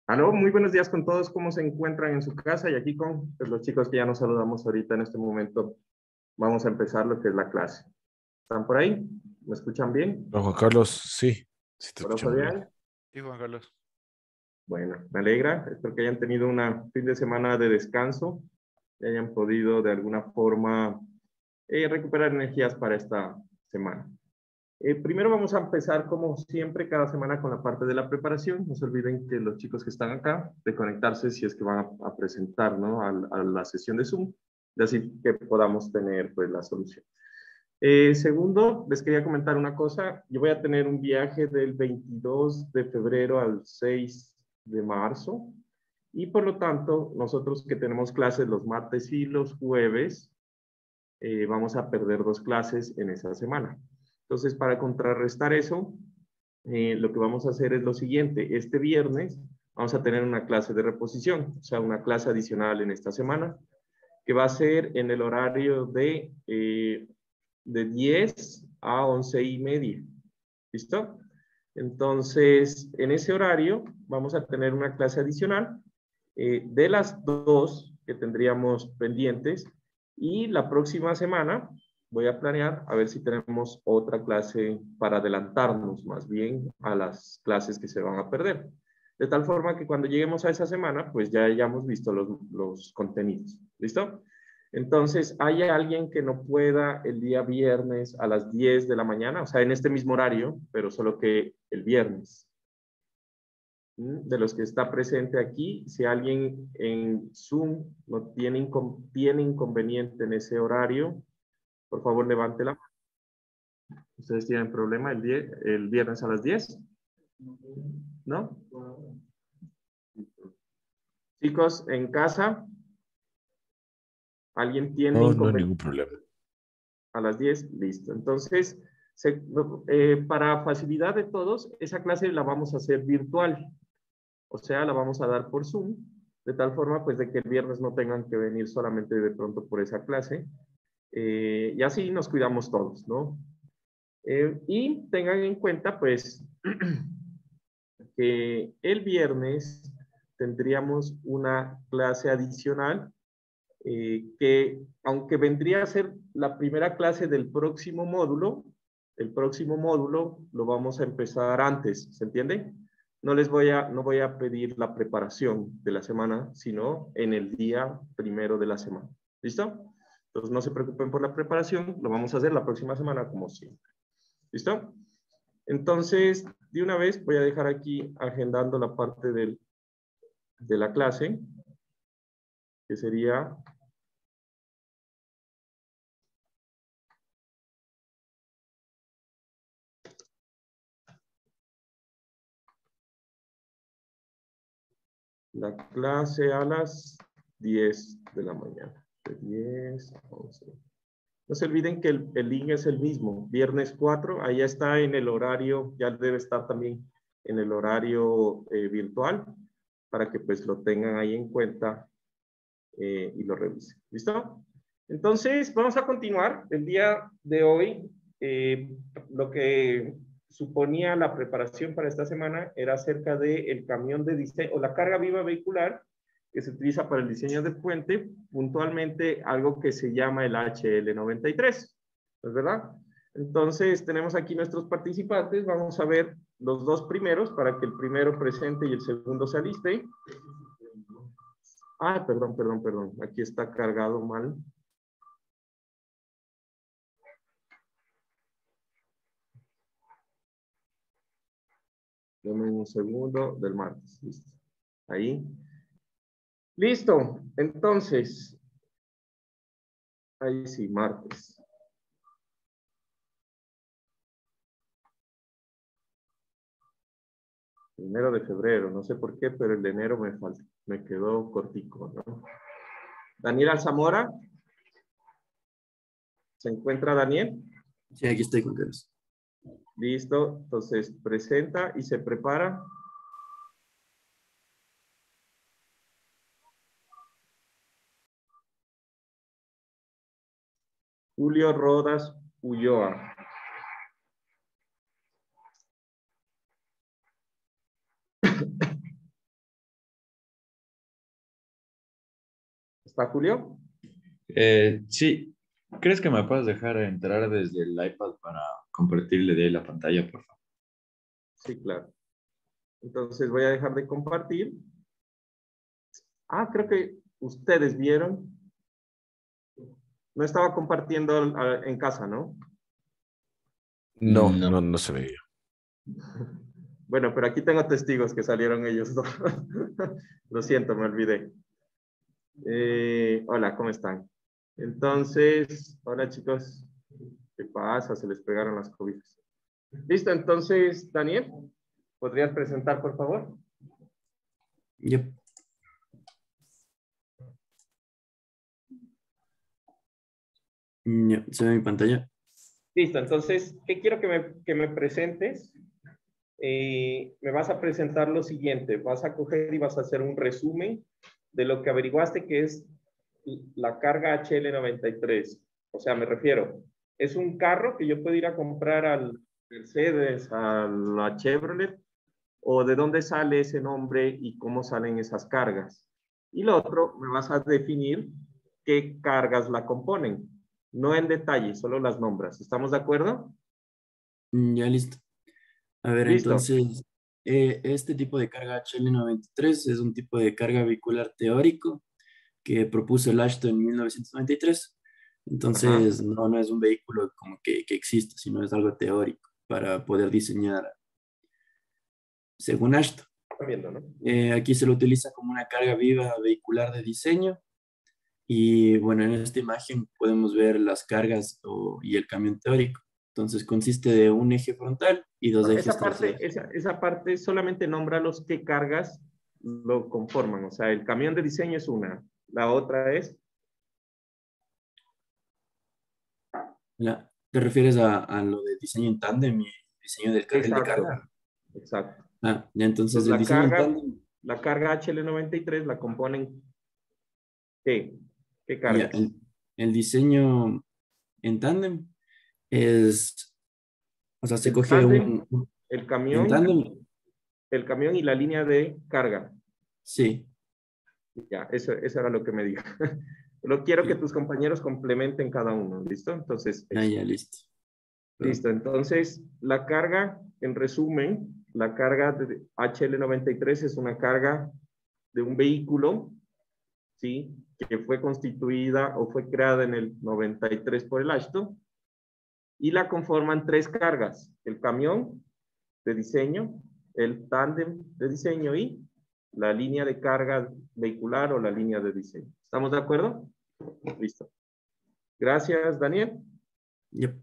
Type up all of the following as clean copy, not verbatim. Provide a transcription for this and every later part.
Aló, muy buenos días con todos. ¿Cómo se encuentran en su casa? Y aquí con pues, los chicos que ya nos saludamos ahorita en este momento. Vamos a empezar lo que es la clase. ¿Están por ahí? ¿Me escuchan bien? Don Juan Carlos, sí, sí te Hola, escuchamos bien. Fabián. Sí, Juan Carlos. Bueno, me alegra. Espero que hayan tenido un fin de semana de descanso y hayan podido de alguna forma recuperar energías para esta semana. Primero vamos a empezar, como siempre, cada semana con la parte de la preparación. No se olviden que los chicos que están acá, de conectarse si es que van a presentar, ¿no? A la sesión de Zoom, y así que podamos tener pues la solución. Segundo, les quería comentar una cosa. Yo voy a tener un viaje del 22 de febrero al 6 de marzo y por lo tanto, nosotros que tenemos clases los martes y los jueves, vamos a perder 2 clases en esa semana. Entonces, para contrarrestar eso, lo que vamos a hacer es lo siguiente. Este viernes vamos a tener una clase de reposición, o sea, una clase adicional en esta semana, que va a ser en el horario de 10 a 11:30. ¿Listo? Entonces, en ese horario vamos a tener una clase adicional de las 2 que tendríamos pendientes y la próxima semana voy a planear a ver si tenemos otra clase para adelantarnos más bien a las clases que se van a perder. De tal forma que cuando lleguemos a esa semana, pues ya hayamos visto los contenidos. ¿Listo? Entonces, ¿hay alguien que no pueda el día viernes a las 10 de la mañana? O sea, en este mismo horario, pero solo que el viernes. De los que está presente aquí, si alguien en Zoom no tiene inconveniente en ese horario, por favor levante la mano. ¿Ustedes tienen problema el viernes a las 10? ¿No? Chicos, en casa, ¿alguien tiene No, no hay inconveniente ningún problema. a las 10? Listo. Entonces, para facilidad de todos, esa clase la vamos a hacer virtual. O sea, la vamos a dar por Zoom, de tal forma pues de que el viernes no tengan que venir solamente de pronto por esa clase. Y así nos cuidamos todos, ¿no? Y tengan en cuenta pues que el viernes tendríamos una clase adicional que aunque vendría a ser la primera clase del próximo módulo, el próximo módulo lo vamos a empezar antes, ¿se entiende? No voy a pedir la preparación de la semana, sino en el día primero de la semana. ¿Listo? Entonces no se preocupen por la preparación, lo vamos a hacer la próxima semana como siempre. ¿Listo? Entonces, de una vez voy a dejar aquí agendando la parte de la clase, que sería la clase a las 10 de la mañana. De 10 a 11. No se olviden que el link es el mismo. Viernes 4, ahí está en el horario, ya debe estar también en el horario virtual, para que pues lo tengan ahí en cuenta y lo revisen. ¿Listo? Entonces, vamos a continuar. El día de hoy, lo que suponía la preparación para esta semana era acerca del camión de diseño o la carga viva vehicular que se utiliza para el diseño de puente, puntualmente algo que se llama el HL93. ¿Es verdad? Entonces, tenemos aquí nuestros participantes. Vamos a ver los dos primeros para que el primero presente y el segundo se aliste. Ah, perdón. Aquí está cargado mal. Dame un segundo del martes. Listo. Ahí. Listo. Entonces, ahí sí, martes. Primero de febrero. No sé por qué, pero el de enero me quedó cortico, ¿no? Daniel Alzamora. ¿Se encuentra Daniel? Sí, aquí estoy, Juan Carlos. Listo. Entonces, presenta y se prepara. Julio Rodas Ulloa. ¿Está Julio? Sí, ¿crees que me puedes dejar entrar desde el iPad para compartirle de ahí la pantalla, por favor? Sí, claro. Entonces voy a dejar de compartir. Ah, creo que ustedes vieron. No estaba compartiendo en casa, ¿no? No, No. no, no se veía. Bueno, pero aquí tengo testigos que salieron ellos dos. Lo siento, me olvidé. Hola, ¿cómo están? Entonces, hola chicos. ¿Qué pasa? Se les pegaron las cobijas. Listo, entonces, Daniel, ¿podrías presentar, por favor? Yep. Ya, ¿se ve mi pantalla? Listo, entonces, ¿qué quiero que me presentes? Me vas a presentar lo siguiente. Vas a coger y vas a hacer un resumen de lo que averiguaste que es la carga HL93. O sea, me refiero, es un carro que yo puedo ir a comprar al Mercedes, a la Chevrolet, o de dónde sale ese nombre y cómo salen esas cargas. Y lo otro, me vas a definir qué cargas la componen. No en detalle, solo las nombras. ¿Estamos de acuerdo? Ya listo. A ver, Listo. entonces, este tipo de carga HL93 es un tipo de carga vehicular teórico que propuso el Ashton en 1993. Ajá. Entonces, no es un vehículo como que existe, sino es algo teórico para poder diseñar según Ashton. Están viendo, ¿no? Aquí se lo utiliza como una carga viva vehicular de diseño. Y bueno, en esta imagen podemos ver las cargas y el camión teórico. Entonces consiste de un eje frontal y dos ejes traseros. Esa parte solamente nombra los que cargas lo conforman. O sea, el camión de diseño es una. La otra es, ¿Te refieres a lo de diseño en tándem y diseño del carril de exacto, carga? exacto. Ah, ya entonces Entonces, el diseño en tándem, la carga HL93 la componen ¿qué? ¿Qué ya, cargas? el diseño en tándem es, o sea, se El coge tándem, el en camión, tándem, el camión y la línea de carga. sí, Ya, eso era lo que me dijo. Lo quiero que sí, tus compañeros complementen cada uno, ¿listo? Entonces, ah, eso. ya, listo. Perdón. Listo, entonces la carga, en resumen, la carga de HL93 es una carga de un vehículo, ¿sí? Que fue constituida o fue creada en el 93 por el Ashton y la conforman tres cargas, el camión de diseño, el tándem de diseño y la línea de carga vehicular o la línea de diseño. ¿Estamos de acuerdo? Listo. Gracias, Daniel. Yep.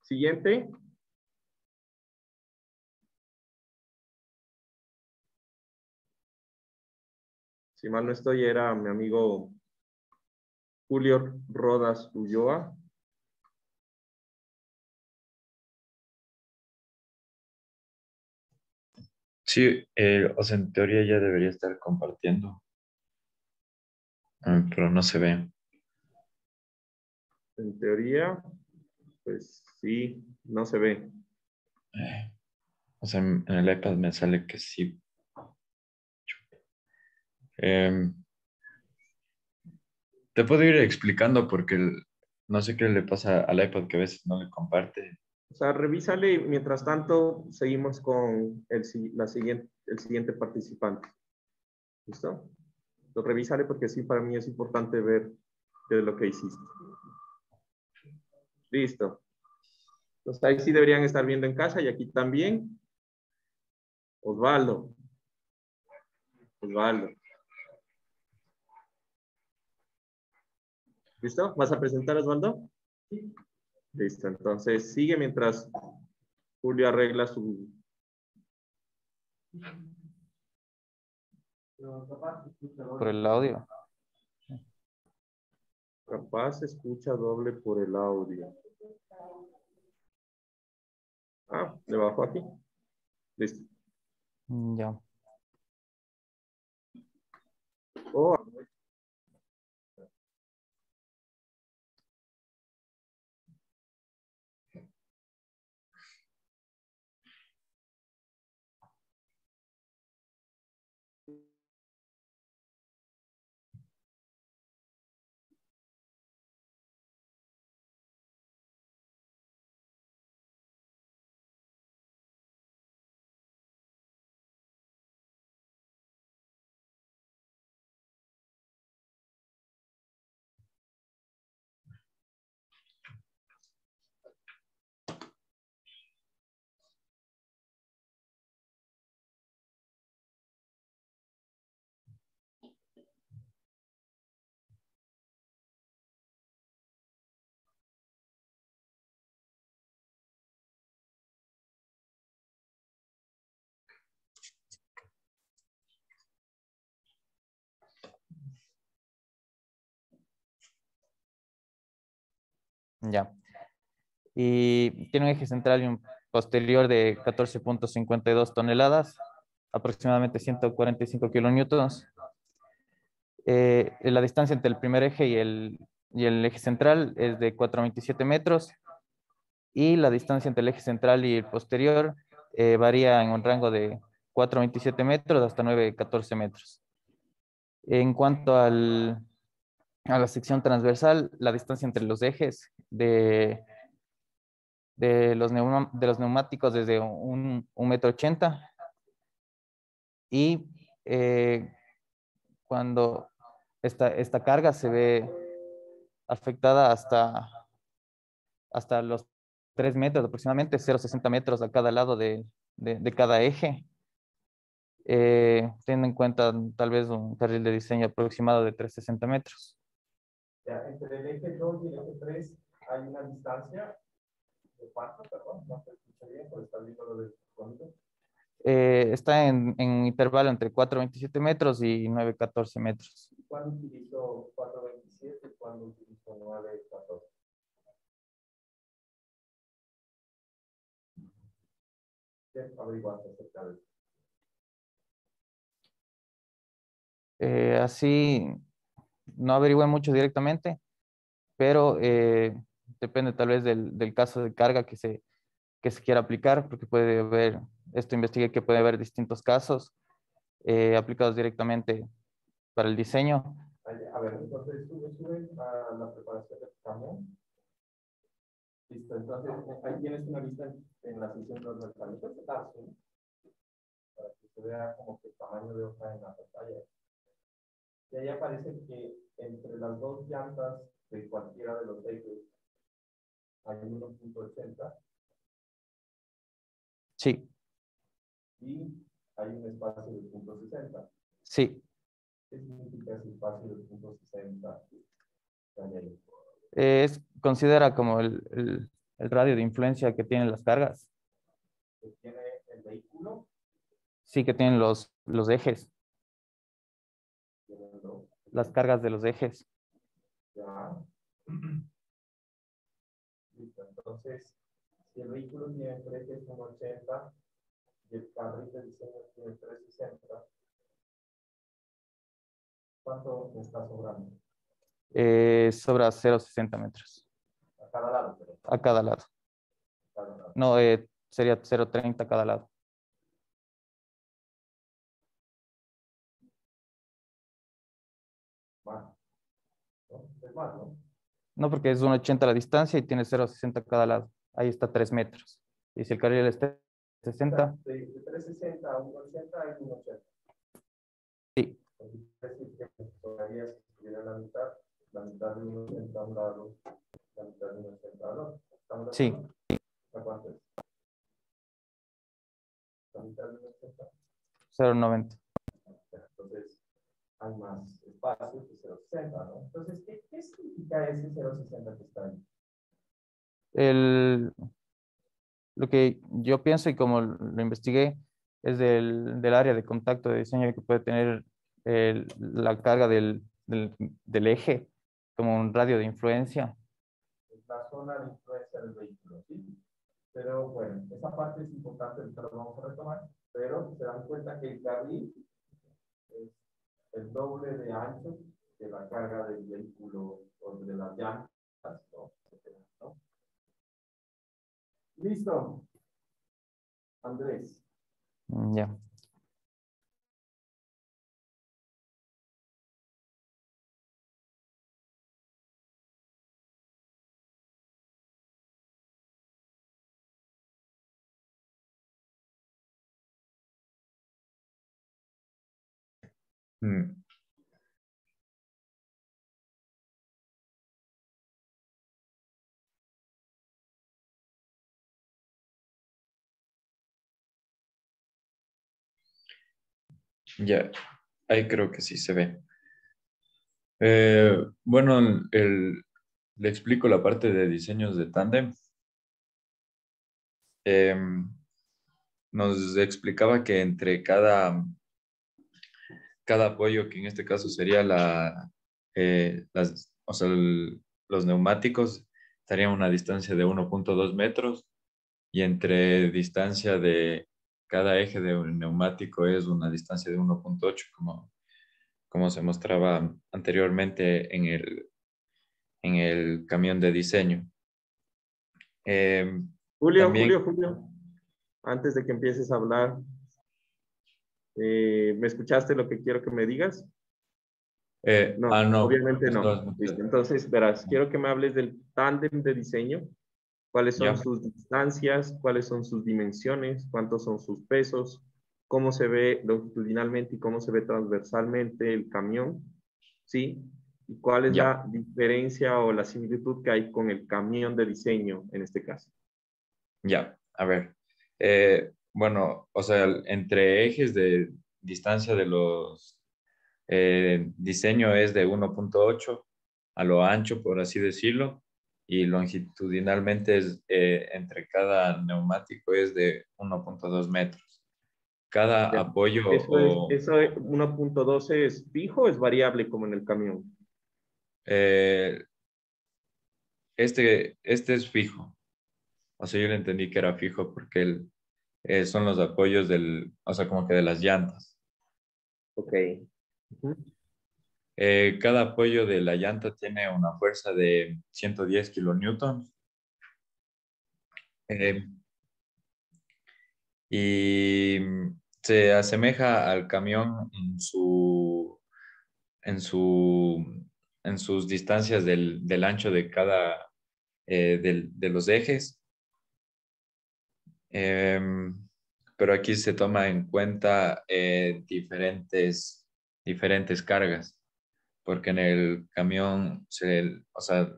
Siguiente. Si mal no estoy, era mi amigo Julio Rodas Ulloa. Sí, o sea, en teoría ya debería estar compartiendo, pero no se ve. En teoría, pues sí, no se ve. Eh, o sea, en el iPad me sale que sí. Em, Te puedo ir explicando porque no sé qué le pasa al iPad que a veces no le comparte. O sea, revísale. Mientras tanto, seguimos con el siguiente participante. ¿Listo? Lo revísale porque sí, para mí es importante ver qué es lo que hiciste. Listo. Entonces, ahí sí deberían estar viendo en casa y aquí también. Osvaldo. Osvaldo. ¿Listo? ¿Vas a presentar, Osvaldo? Listo. Entonces, sigue mientras Julio arregla su... Por el audio. Capaz se escucha doble por el audio. Ah, le bajo aquí. Listo. Ya. Oh, Ya. Y tiene un eje central y un posterior de 14,52 toneladas, aproximadamente 145 kilonewtons. La distancia entre el primer eje y el eje central es de 4,27 metros y la distancia entre el eje central y el posterior varía en un rango de 4,27 metros hasta 9,14 metros. En cuanto a la sección transversal, la distancia entre los ejes de los neumáticos es de 1,80 m y cuando esta carga se ve afectada hasta los 3 metros aproximadamente, 0,60 metros a cada lado de cada eje, teniendo en cuenta tal vez un carril de diseño aproximado de 360 metros. Ya, entre el eje 2 y el eje 3 hay una distancia de cuánto, perdón, no se escucha bien, por estar viendo lo del sonido. Está en intervalo entre 4,27 metros y 9,14 metros. ¿Cuándo utilizó 4,27 y cuándo utilizó 9,14? ¿Qué averiguaste acerca de eso? Así no averigüé mucho directamente, pero depende tal vez del caso de carga que se quiera aplicar, porque puede haber, esto investigué que puede haber distintos casos aplicados directamente para el diseño. A ver, entonces sube a la preparación del jamón. Listo, entonces ahí tienes una lista en la sección transversal. Para que se vea como que el tamaño de hoja en la pantalla. Y ahí aparece que entre las dos llantas de cualquiera de los ejes hay 1,80 Sí, y hay un espacio de 0,60. sí. ¿Qué significa ese espacio de 0,60? Considera como el radio de influencia que tienen las cargas. ¿Que tiene el vehículo? Sí, que tienen los ejes, Tiene los, las cargas de los ejes. ya. Listo, entonces, si el vehículo tiene 3,80 y el carril de diseño tiene 3,60, ¿cuánto me está sobrando? Sobra 0,60 metros. A cada lado, pero A cada lado. a cada lado. No, sería 0,30 a cada lado. Más, ¿no? Es más, ¿no? No, porque es 1,80 la distancia y tiene 0,60 a cada lado. Ahí está 3 metros. Y si el carril está 60, De 3,60 a 1,80 es 1,80. sí, Es decir, que todavía si estuviera la mitad de 1,80 a un lado, la mitad de 1,80 al otro. ¿Estamos de sí, acuerdo? ¿A cuánto es? La mitad de 1,80. 0,90. Entonces, hay más espacio que 0,60, ¿no? Entonces, ¿qué significa ese 0,60 que está ahí? Lo que yo pienso y como lo investigué es del área de contacto de diseño que puede tener la carga del eje como un radio de influencia. Es la zona de influencia del vehículo, ¿sí? Pero bueno, esa parte es importante, ahorita lo vamos a retomar, pero se dan cuenta que el carril es el doble de ancho de la carga del vehículo o de las llantas, ¿no? ¿No? Listo. Andrés. Ya. Mm. Ya, ahí creo que sí se ve. Bueno, le explico la parte de diseños de tándem. Nos explicaba que entre cada apoyo, que en este caso sería o sea, los neumáticos, estaría a una distancia de 1.2 metros y entre distancia de cada eje de un neumático es una distancia de 1.8, como se mostraba anteriormente en el camión de diseño. También, Julio, antes de que empieces a hablar, ¿me escuchaste lo que quiero que me digas? No, no, obviamente estabas no. muteado. Listo. Entonces, verás, quiero que me hables del tándem de diseño. ¿Cuáles son Ya, sus distancias? ¿Cuáles son sus dimensiones? ¿Cuántos son sus pesos? ¿Cómo se ve longitudinalmente y cómo se ve transversalmente el camión? ¿Sí? ¿Y cuál es ya, la diferencia o la similitud que hay con el camión de diseño en este caso? ya. A ver, bueno, o sea, entre ejes de distancia de los diseño es de 1.8 a lo ancho, por así decirlo, y longitudinalmente es, entre cada neumático es de 1.2 metros. Cada Ya. apoyo o Eso es 1.12 es fijo o es variable como en el camión. eh, este es fijo. O sea, yo le entendí que era fijo porque son los apoyos o sea, como que de las llantas. Ok. Ujú. Cada apoyo de la llanta tiene una fuerza de 110 kilonewtons. Eh, y se asemeja al camión en su, en sus distancias del ancho de cada de los ejes. Pero aquí se toma en cuenta diferentes cargas, porque en el camión o sea,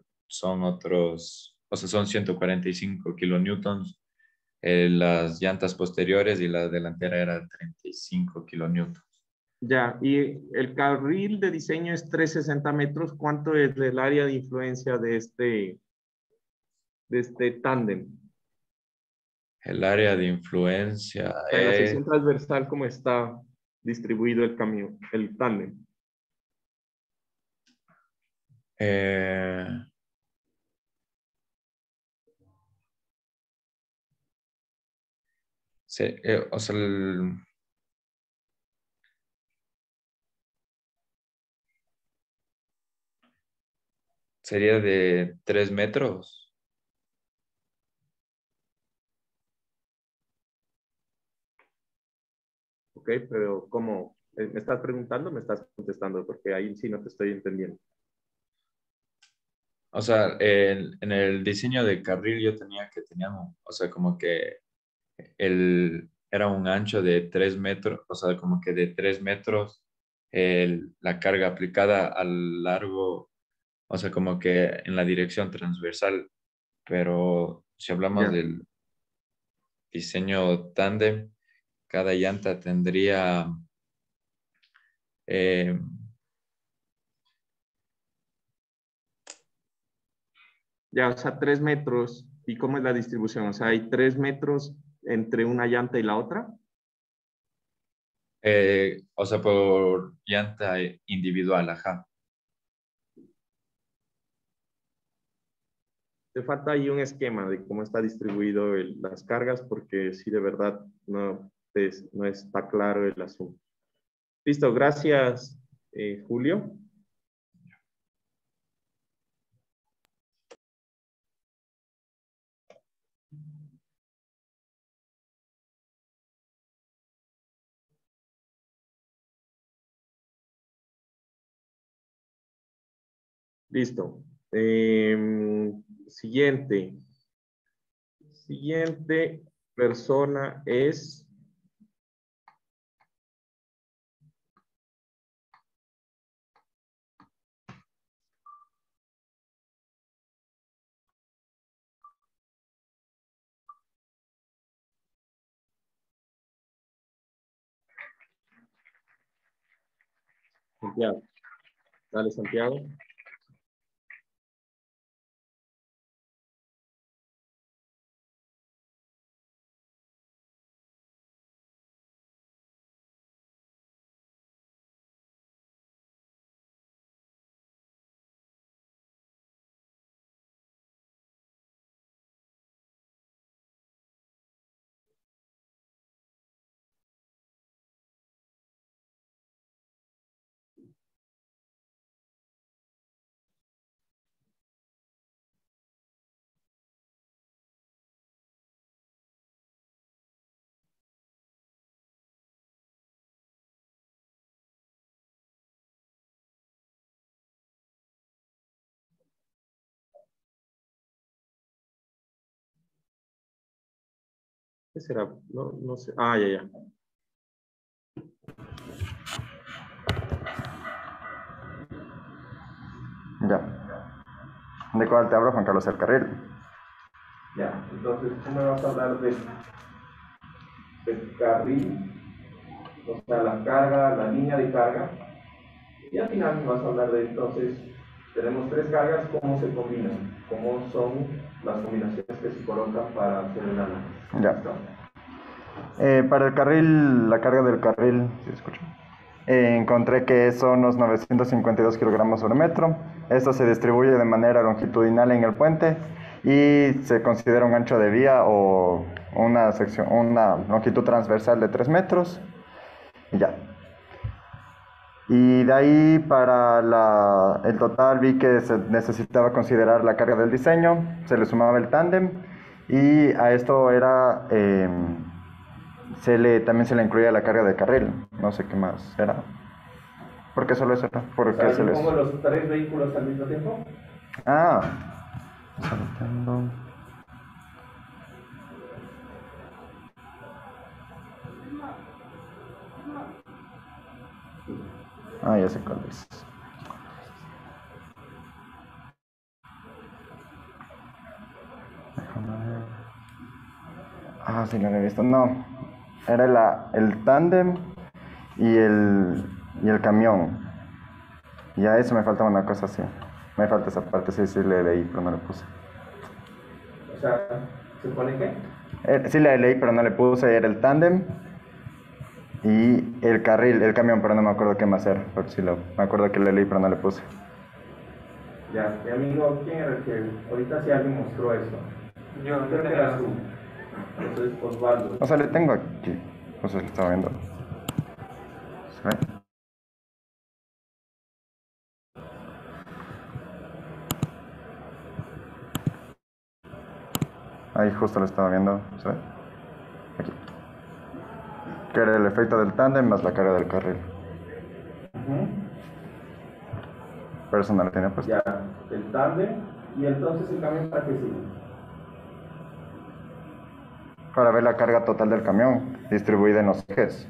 o sea, son 145 kilonewtons, las llantas posteriores y la delantera era 35 kilonewtons. Ya, y el carril de diseño es 360 metros. ¿Cuánto es el área de influencia de este tándem? El área de influencia O sea, en la sección transversal, ¿cómo está distribuido el camión, el tándem? eh, o sea, sería de 3 metros. ¿Ok? Pero ¿cómo? ¿Me estás preguntando o me estás contestando? Porque ahí sí no te estoy entendiendo. O sea, en el diseño de carril yo teníamos, o sea, como que era un ancho de 3 metros, o sea, como que de 3 metros la carga aplicada al largo, o sea, como que en la dirección transversal. Pero si hablamos Ya. del diseño tándem, cada llanta tendría, eh, Ya, o sea, 3 metros. ¿Y cómo es la distribución? O sea, hay 3 metros entre una llanta y la otra. o sea, por llanta individual, ajá. Te falta ahí un esquema de cómo está distribuido las cargas, porque sí, de verdad, no está claro el asunto. Listo, gracias, Julio. Listo. Siguiente. Siguiente persona es Santiago. Dale, Santiago. ¿Qué será? No, no sé. Ah, ya, ya. Ya. ¿De cuál te hablo, Juan Carlos? El carril. Ya, entonces tú me vas a hablar del carril, o sea, la carga, la línea de carga, y al final me vas a hablar de, entonces, tenemos tres cargas, ¿cómo se combinan? ¿Cómo son las combinaciones que se colocan para hacer el análisis? Ya. ¿Listo? Para el carril, la carga del carril, ¿sí escucho? Encontré que son unos 952 kilogramos sobre metro. Esto se distribuye de manera longitudinal en el puente y se considera un ancho de vía o una longitud transversal de 3 metros. Y ya. Y de ahí para el total vi que se necesitaba considerar la carga del diseño, se le sumaba el tándem y a esto era, también se le incluía la carga de carril, no sé qué más era. ¿Por qué solo eso? ¿Por qué se les... pongo los tres vehículos al mismo tiempo? Ah, saltando. Ah, ya sé cuál es. Ah, sí, lo había visto. No, era el tándem y el camión. Y a eso me falta una cosa así. Me falta esa parte, sí, le leí, pero no le puse. O sea, ¿se supone que? Sí le leí, pero no le puse. Era el tándem y el carril, el camión, pero no me acuerdo qué más era. Porque sí me acuerdo que le leí, pero no le puse. Ya, mi amigo, ¿quién era el que ahorita sí alguien mostró esto? Yo creo que eras tú. Entonces, Osvaldo. O sea, le tengo aquí. O sea, lo estaba viendo. ¿Se ve? Ahí justo lo estaba viendo. ¿Se ve? Aquí. Que era el efecto del tándem más la carga del carril. Pero eso no lo tenía puesto. Ya, el tándem y entonces el camión para qué sirve. Para ver la carga total del camión distribuida en los ejes.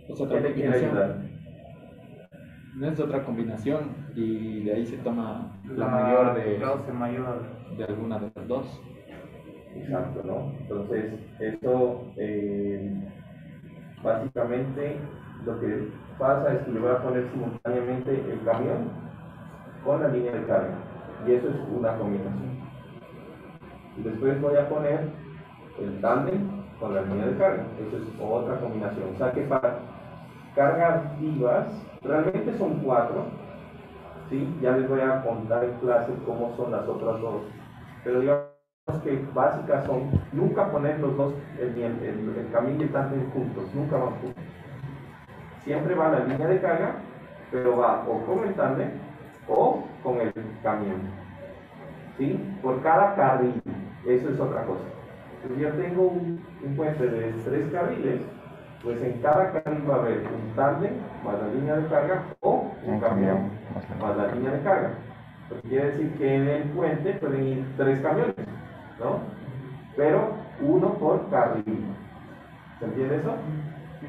Es otra combinación. No es otra combinación y de ahí se toma la mayor de alguna de las dos. Exacto, ¿no? Entonces, esto básicamente lo que pasa es que le voy a poner simultáneamente el camión con la línea de carga. Y eso es una combinación. Y después voy a poner el tándem con la línea de carga. Eso es otra combinación. O sea que para cargas vivas, realmente son 4. ¿Sí? Ya les voy a contar en clase cómo son las otras dos. Pero digamos que básicas son nunca poner los dos, el camión y el tándem juntos, nunca van juntos. Siempre va la línea de carga, pero va o con el tándem o con el camión. ¿Sí? Por cada carril, eso es otra cosa. Si yo tengo un puente de 3 carriles, pues en cada carril va a haber un tándem más la línea de carga o un camión más la línea de carga. Lo que quiere decir que en el puente pueden ir 3 camiones, ¿no? Pero uno por carril. ¿Se entiende eso?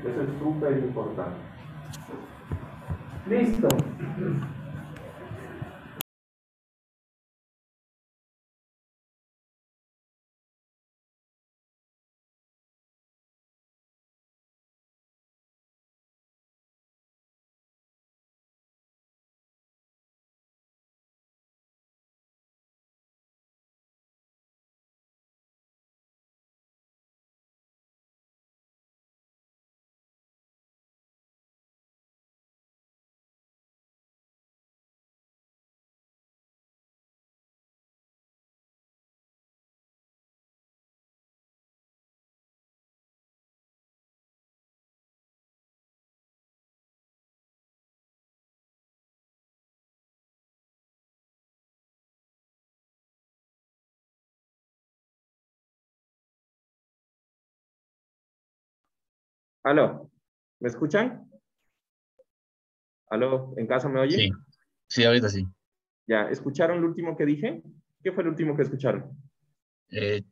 Eso es súper importante. Listo. Aló, ¿me escuchan? Aló, ¿en casa me oyen? Sí, sí, ahorita sí. Ya, ¿escucharon lo último que dije? ¿Qué fue el último que escucharon?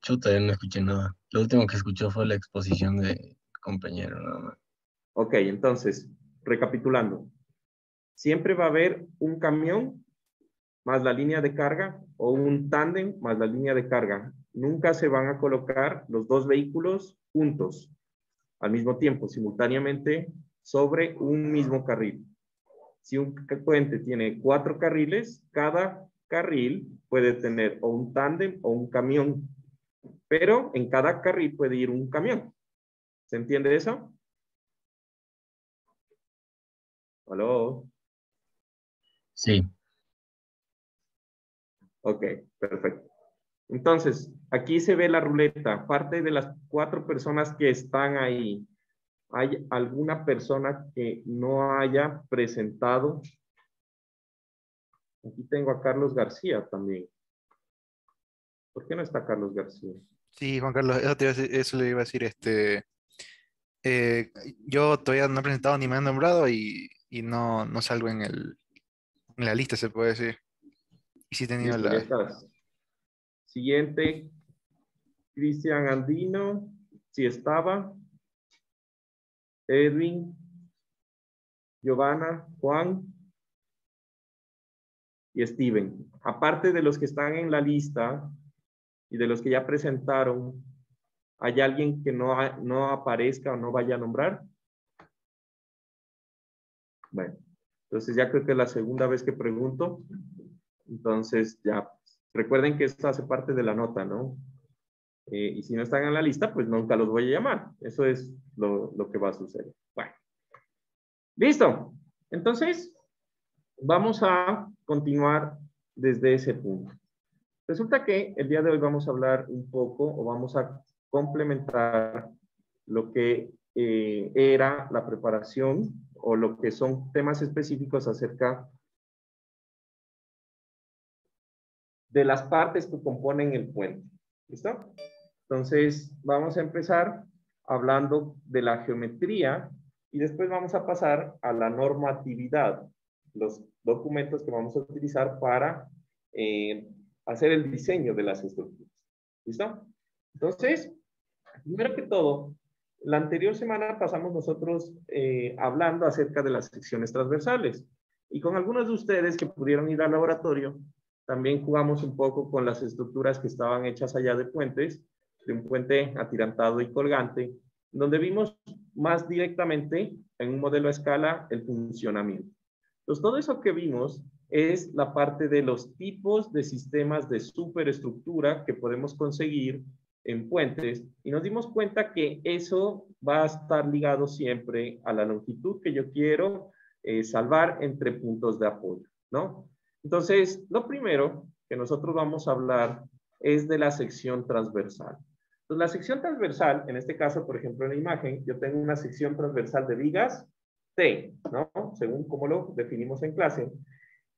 Chuta, yo no escuché nada. Lo último que escuchó fue la exposición de compañero, nada más. Ok, entonces, recapitulando. Siempre va a haber un camión más la línea de carga o un tándem más la línea de carga. Nunca se van a colocar los dos vehículos juntos al mismo tiempo, simultáneamente, sobre un mismo carril. Si un puente tiene 4 carriles, cada carril puede tener o un tándem o un camión, pero en cada carril puede ir un camión. ¿Se entiende eso? ¿Aló? Sí, Ok, perfecto. Entonces, aquí se ve la ruleta. Parte de las 4 personas que están ahí, ¿hay alguna persona que no haya presentado? Aquí tengo a Carlos García también. ¿Por qué no está Carlos García? Sí, Juan Carlos, eso le iba a decir, eh, yo todavía no he presentado ni me han nombrado y no salgo en la lista, se puede decir. Y sí he tenido Listo, ya la... estás. Siguiente, Cristian Andino, si estaba. Edwin, Giovanna, Juan y Steven. Aparte de los que están en la lista y de los que ya presentaron, ¿hay alguien que no aparezca o no vaya a nombrar? Bueno, entonces ya creo que es la segunda vez que pregunto. Entonces ya, recuerden que esto hace parte de la nota, ¿no? Y si no están en la lista, pues nunca los voy a llamar. Eso es lo que va a suceder. Bueno, listo. Entonces, vamos a continuar desde ese punto. Resulta que el día de hoy vamos a hablar un poco o vamos a complementar lo que era la preparación o lo que son temas específicos acerca de las partes que componen el puente. ¿Listo? Entonces, vamos a empezar hablando de la geometría y después vamos a pasar a la normatividad, los documentos que vamos a utilizar para hacer el diseño de las estructuras. ¿Listo? Entonces, primero que todo, la anterior semana pasamos nosotros hablando acerca de las secciones transversales y con algunos de ustedes que pudieron ir al laboratorio, también jugamos un poco con las estructuras que estaban hechas allá de puentes, de un puente atirantado y colgante, donde vimos más directamente en un modelo a escala el funcionamiento. Entonces, todo eso que vimos es la parte de los tipos de sistemas de superestructura que podemos conseguir en puentes y nos dimos cuenta que eso va a estar ligado siempre a la longitud que yo quiero salvar entre puntos de apoyo, ¿no? Entonces, lo primero que nosotros vamos a hablar es de la sección transversal. Entonces, la sección transversal, en este caso, por ejemplo, en la imagen, yo tengo una sección transversal de vigas T, ¿no? Según como lo definimos en clase.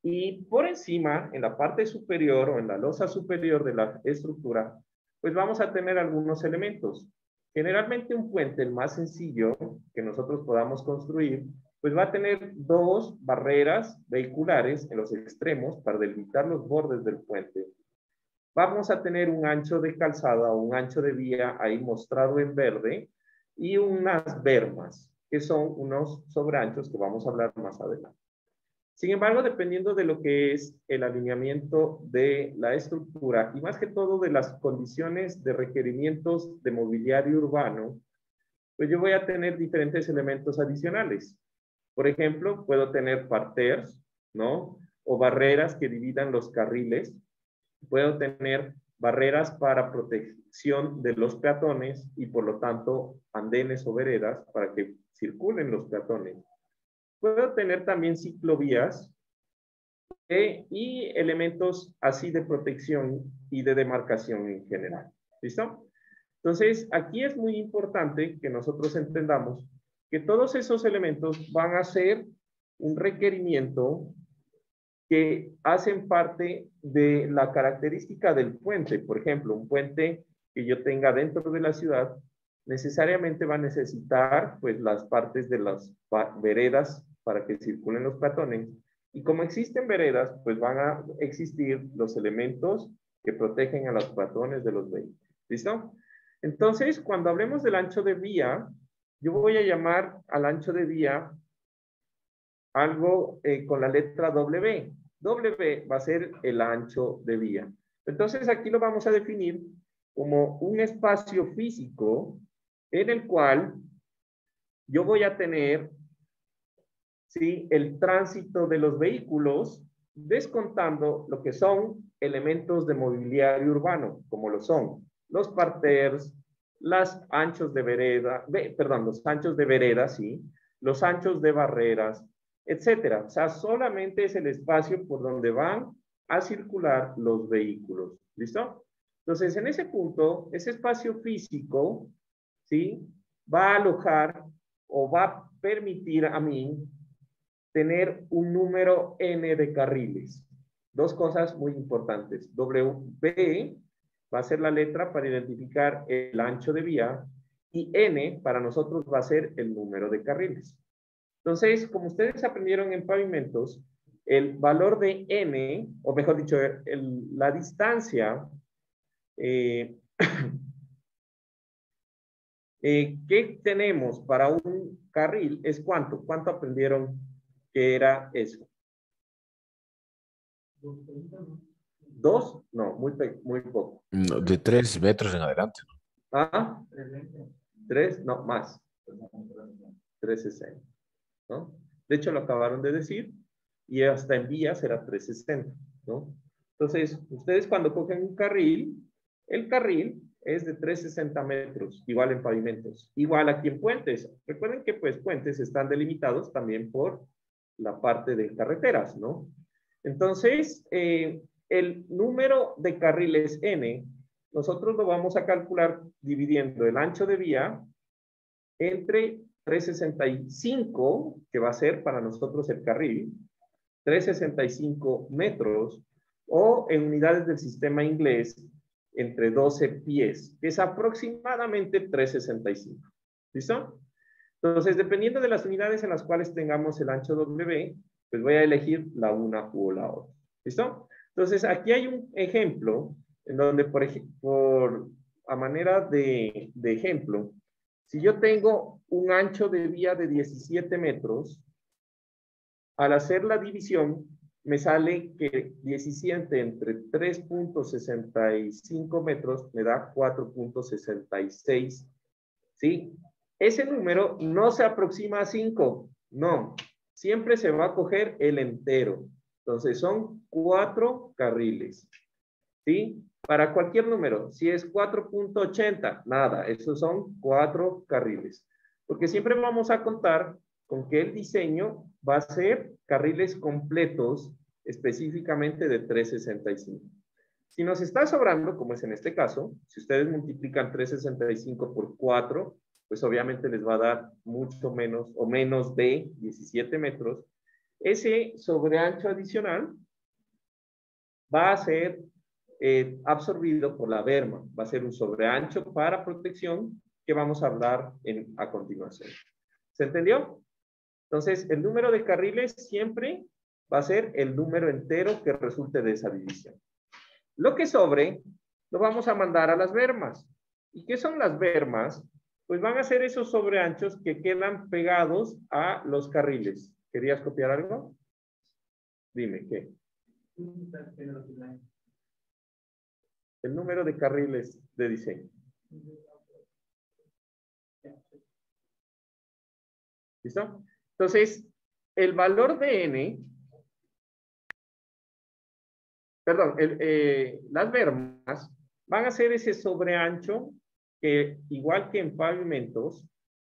Y por encima, en la parte superior o en la losa superior de la estructura, pues vamos a tener algunos elementos. Generalmente un puente, el más sencillo que nosotros podamos construir, pues va a tener 2 barreras vehiculares en los extremos para delimitar los bordes del puente. Vamos a tener un ancho de calzada o un ancho de vía ahí mostrado en verde y unas bermas, que son unos sobreanchos que vamos a hablar más adelante. Sin embargo, dependiendo de lo que es el alineamiento de la estructura y más que todo de las condiciones de requerimientos de mobiliario urbano, pues yo voy a tener diferentes elementos adicionales. Por ejemplo, puedo tener parterres, ¿no? O barreras que dividan los carriles. Puedo tener barreras para protección de los peatones y por lo tanto andenes o veredas para que circulen los peatones. Puedo tener también ciclovías y elementos así de protección y de demarcación en general. ¿Listo? Entonces, aquí es muy importante que nosotros entendamos que todos esos elementos van a ser un requerimiento que hacen parte de la característica del puente. Por ejemplo, un puente que yo tenga dentro de la ciudad necesariamente va a necesitar pues las partes de las veredas para que circulen los peatones. Y como existen veredas, pues van a existir los elementos que protegen a los peatones de los vehículos. ¿Listo? Entonces, cuando hablemos del ancho de vía, yo voy a llamar al ancho de vía algo con la letra W. W va a ser el ancho de vía. Entonces, aquí lo vamos a definir como un espacio físico en el cual yo voy a tener, ¿sí?, el tránsito de los vehículos, descontando lo que son elementos de mobiliario urbano, como lo son los parterres, los anchos de vereda, los anchos de vereda, ¿sí?, los anchos de barreras, etcétera. O sea, solamente es el espacio por donde van a circular los vehículos. ¿Listo? Entonces, en ese punto, ese espacio físico, ¿sí?, va a alojar o va a permitir a mí tener un número n de carriles. Dos cosas muy importantes. W va a ser la letra para identificar el ancho de vía y n para nosotros va a ser el número de carriles. Entonces, como ustedes aprendieron en pavimentos, el valor de n, o mejor dicho, la distancia que tenemos para un carril es ¿cuánto? ¿Cuánto aprendieron que era eso? ¿2? No, muy poco. No, de 3 metros en adelante. ¿Ah? 3, no, más. 360, ¿no? De hecho, lo acabaron de decir, y hasta en vía será 360, ¿no? Entonces, ustedes cuando cogen un carril, el carril es de 360 metros, igual en pavimentos, igual aquí en puentes. Recuerden que pues puentes están delimitados también por la parte de carreteras, ¿no? Entonces, el número de carriles n, nosotros lo vamos a calcular dividiendo el ancho de vía entre 365, que va a ser para nosotros el carril, 365 metros, o en unidades del sistema inglés, entre 12 pies, que es aproximadamente 365. ¿Listo? Entonces, dependiendo de las unidades en las cuales tengamos el ancho W, pues voy a elegir la una u la otra. ¿Listo? Entonces, aquí hay un ejemplo en donde, a manera de ejemplo, si yo tengo un ancho de vía de 17 metros, al hacer la división, me sale que 17 entre 3.65 metros me da 4.66. ¿Sí? Ese número no se aproxima a 5, no. Siempre se va a coger el entero. Entonces son 4 carriles. ¿Sí? Para cualquier número, si es 4.80, nada, esos son 4 carriles. Porque siempre vamos a contar con que el diseño va a ser carriles completos, específicamente de 365. Si nos está sobrando, como es en este caso, si ustedes multiplican 365 por 4, pues obviamente les va a dar mucho menos o menos de 17 metros. Ese sobreancho adicional va a ser absorbido por la berma. Va a ser un sobreancho para protección que vamos a hablar a continuación. ¿Se entendió? Entonces, el número de carriles siempre va a ser el número entero que resulte de esa división. Lo que sobre, lo vamos a mandar a las bermas. ¿Y qué son las bermas? Pues van a ser esos sobreanchos que quedan pegados a los carriles. ¿Querías copiar algo? Dime, ¿qué? El número de carriles de diseño. ¿Listo? Entonces, el valor de n, perdón, las bermas van a ser ese sobreancho que, igual que en pavimentos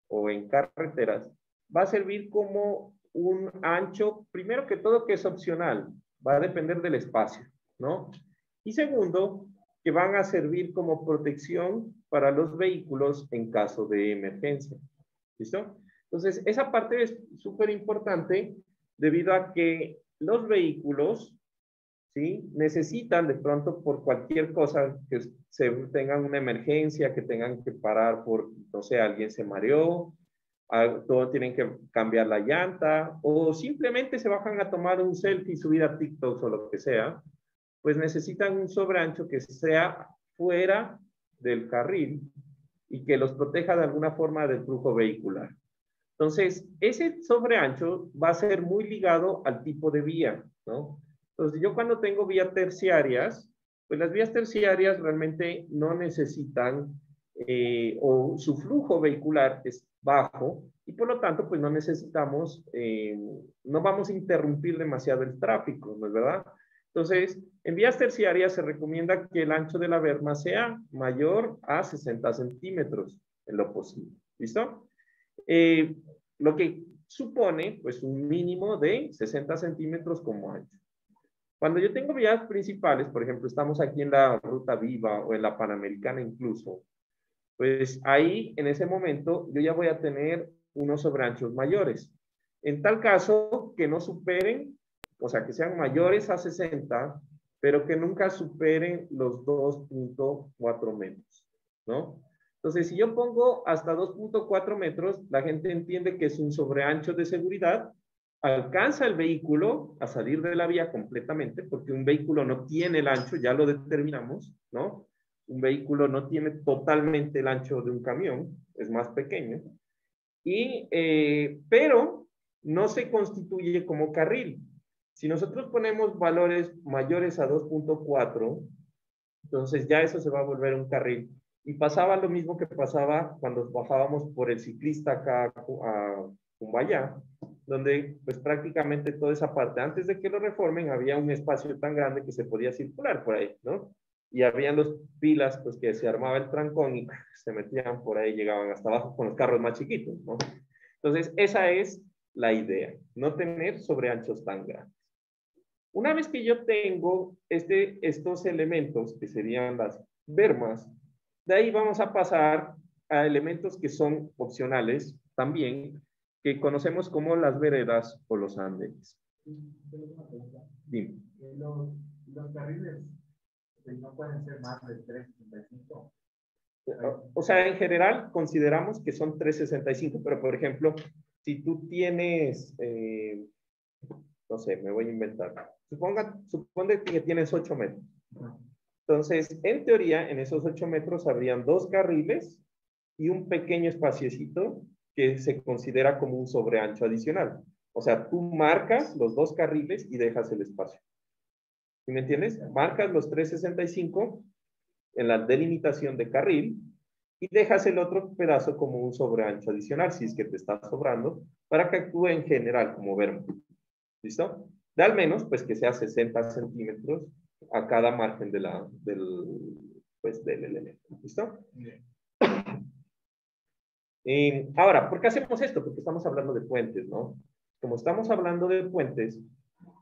o en carreteras, va a servir como un ancho, primero que todo, que es opcional, va a depender del espacio, ¿no? Y segundo, que van a servir como protección para los vehículos en caso de emergencia. ¿Listo? Entonces, esa parte es súper importante debido a que los vehículos, ¿sí?, necesitan de pronto por cualquier cosa que tengan una emergencia, que tengan que parar por, no sé, alguien se mareó, todos tienen que cambiar la llanta o simplemente se bajan a tomar un selfie, subir a TikTok o lo que sea. pues necesitan un sobreancho que sea fuera del carril y que los proteja de alguna forma del flujo vehicular. Entonces, ese sobreancho va a ser muy ligado al tipo de vía, ¿no? Entonces, yo cuando tengo vías terciarias, pues las vías terciarias realmente no necesitan, o su flujo vehicular es bajo, y por lo tanto, pues no necesitamos, no vamos a interrumpir demasiado el tráfico, ¿no es verdad? Entonces, en vías terciarias se recomienda que el ancho de la berma sea mayor a 60 centímetros en lo posible. ¿Listo? Lo que supone, pues, un mínimo de 60 centímetros como ancho. Cuando yo tengo vías principales, por ejemplo, estamos aquí en la Ruta Viva o en la Panamericana incluso, pues ahí, en ese momento, yo ya voy a tener unos sobreanchos mayores. En tal caso, que no superen, o sea, que sean mayores a 60, pero que nunca superen los 2.4 metros, ¿no? Entonces, si yo pongo hasta 2.4 metros, la gente entiende que es un sobreancho de seguridad, alcanza el vehículo a salir de la vía completamente, porque un vehículo no tiene el ancho, ya lo determinamos, ¿no? Un vehículo no tiene totalmente el ancho de un camión, es más pequeño, pero no se constituye como carril. Si nosotros ponemos valores mayores a 2.4, entonces ya eso se va a volver un carril. Y pasaba lo mismo que pasaba cuando bajábamos por el ciclista acá a Cumbayá, donde pues prácticamente toda esa parte, antes de que lo reformen, había un espacio tan grande que se podía circular por ahí, ¿no? Y habían los pilas, pues que se armaba el trancón y se metían por ahí, llegaban hasta abajo con los carros más chiquitos, ¿no? Entonces, esa es la idea, no tener sobreanchos tan grandes. Una vez que yo tengo estos elementos, que serían las bermas, de ahí vamos a pasar a elementos que son opcionales también, que conocemos como las veredas o los andenes. Dime. Los carriles no pueden ser más de 3.65. O sea, en general consideramos que son 3.65, pero por ejemplo, si tú tienes, no sé, me voy a inventar. Suponte que tienes 8 metros. Entonces, en teoría, en esos 8 metros habrían 2 carriles y un pequeño espaciecito que se considera como un sobreancho adicional. O sea, tú marcas los 2 carriles y dejas el espacio. ¿Sí me entiendes? Marcas los 3.65 en la delimitación de carril y dejas el otro pedazo como un sobreancho adicional, si es que te está sobrando, para que actúe en general como berma. ¿Listo? De al menos, pues que sea 60 centímetros a cada margen del elemento. ¿Listo? Ahora, ¿por qué hacemos esto? Porque estamos hablando de puentes, ¿no? Como estamos hablando de puentes,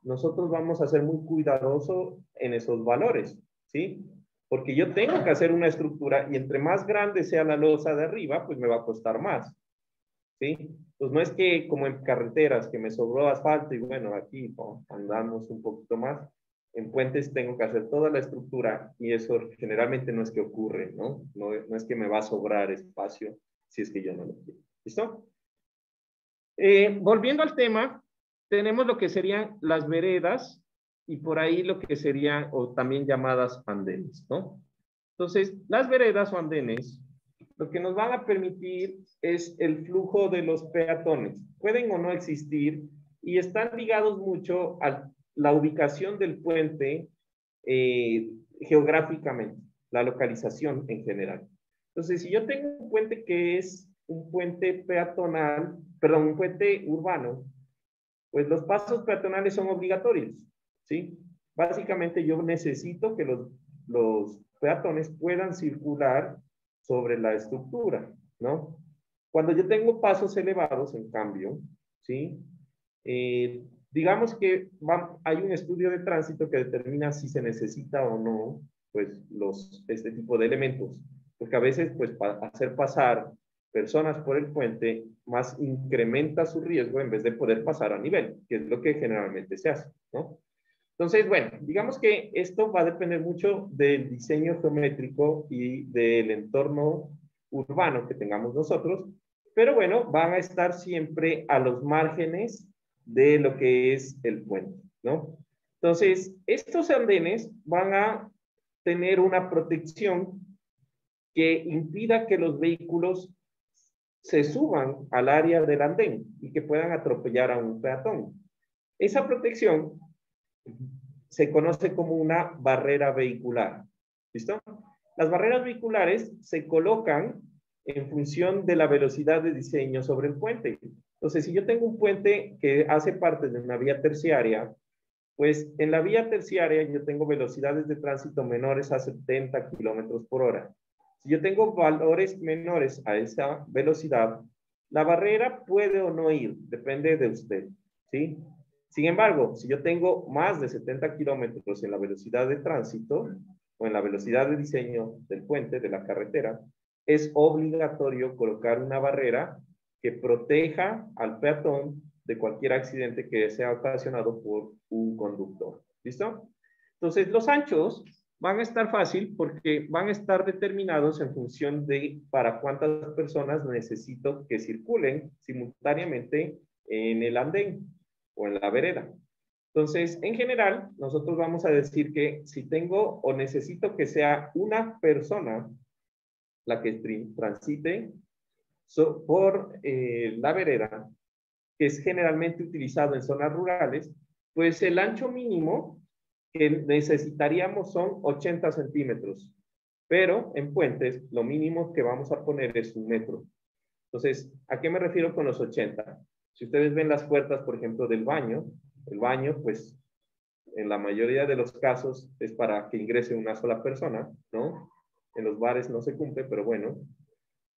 nosotros vamos a ser muy cuidadosos en esos valores, ¿sí? Porque yo tengo que hacer una estructura y entre más grande sea la losa de arriba, pues me va a costar más, ¿sí? Pues no es que como en carreteras que me sobró asfalto y bueno, aquí andamos un poquito más. En puentes tengo que hacer toda la estructura y eso generalmente no es que ocurre, ¿no? No es que me va a sobrar espacio si es que yo no lo quiero. ¿Listo? Volviendo al tema, tenemos lo que serían las veredas y por ahí lo que serían, o también llamadas andenes, ¿no? Entonces, las veredas o andenes, lo que nos van a permitir es el flujo de los peatones. Pueden o no existir y están ligados mucho a la ubicación del puente geográficamente, la localización en general. Entonces, si yo tengo un puente que es un puente peatonal, perdón, un puente urbano, pues los pasos peatonales son obligatorios, ¿sí? Básicamente yo necesito que los peatones puedan circular sobre la estructura, ¿no? Cuando yo tengo pasos elevados, en cambio, ¿sí? Digamos que hay un estudio de tránsito que determina si se necesita o no, pues, este tipo de elementos, porque a veces, pues, para hacer pasar personas por el puente, más incrementa su riesgo en vez de poder pasar a nivel, que es lo que generalmente se hace, ¿no? Entonces, bueno, digamos que esto va a depender mucho del diseño geométrico y del entorno urbano que tengamos nosotros, pero bueno, van a estar siempre a los márgenes de lo que es el puente, ¿no? Entonces, estos andenes van a tener una protección que impida que los vehículos se suban al área del andén y que puedan atropellar a un peatón. Esa protección se conoce como una barrera vehicular. ¿Listo? Las barreras vehiculares se colocan en función de la velocidad de diseño sobre el puente. Entonces, si yo tengo un puente que hace parte de una vía terciaria, pues en la vía terciaria yo tengo velocidades de tránsito menores a 70 kilómetros por hora. Si yo tengo valores menores a esa velocidad, la barrera puede o no ir, depende de usted, ¿sí? Sin embargo, si yo tengo más de 70 kilómetros en la velocidad de tránsito o en la velocidad de diseño del puente, de la carretera, es obligatorio colocar una barrera que proteja al peatón de cualquier accidente que sea ocasionado por un conductor. ¿Listo? Entonces, los anchos van a estar fácil porque van a estar determinados en función de para cuántas personas necesito que circulen simultáneamente en el andén o en la vereda. Entonces, en general, nosotros vamos a decir que si tengo o necesito que sea una persona la que transite por la vereda, que es generalmente utilizado en zonas rurales, pues el ancho mínimo que necesitaríamos son 80 centímetros, pero en puentes lo mínimo que vamos a poner es 1 metro. Entonces, ¿a qué me refiero con los 80? Si ustedes ven las puertas, por ejemplo, del baño, el baño, pues, en la mayoría de los casos es para que ingrese una sola persona, ¿no? En los bares no se cumple, pero bueno.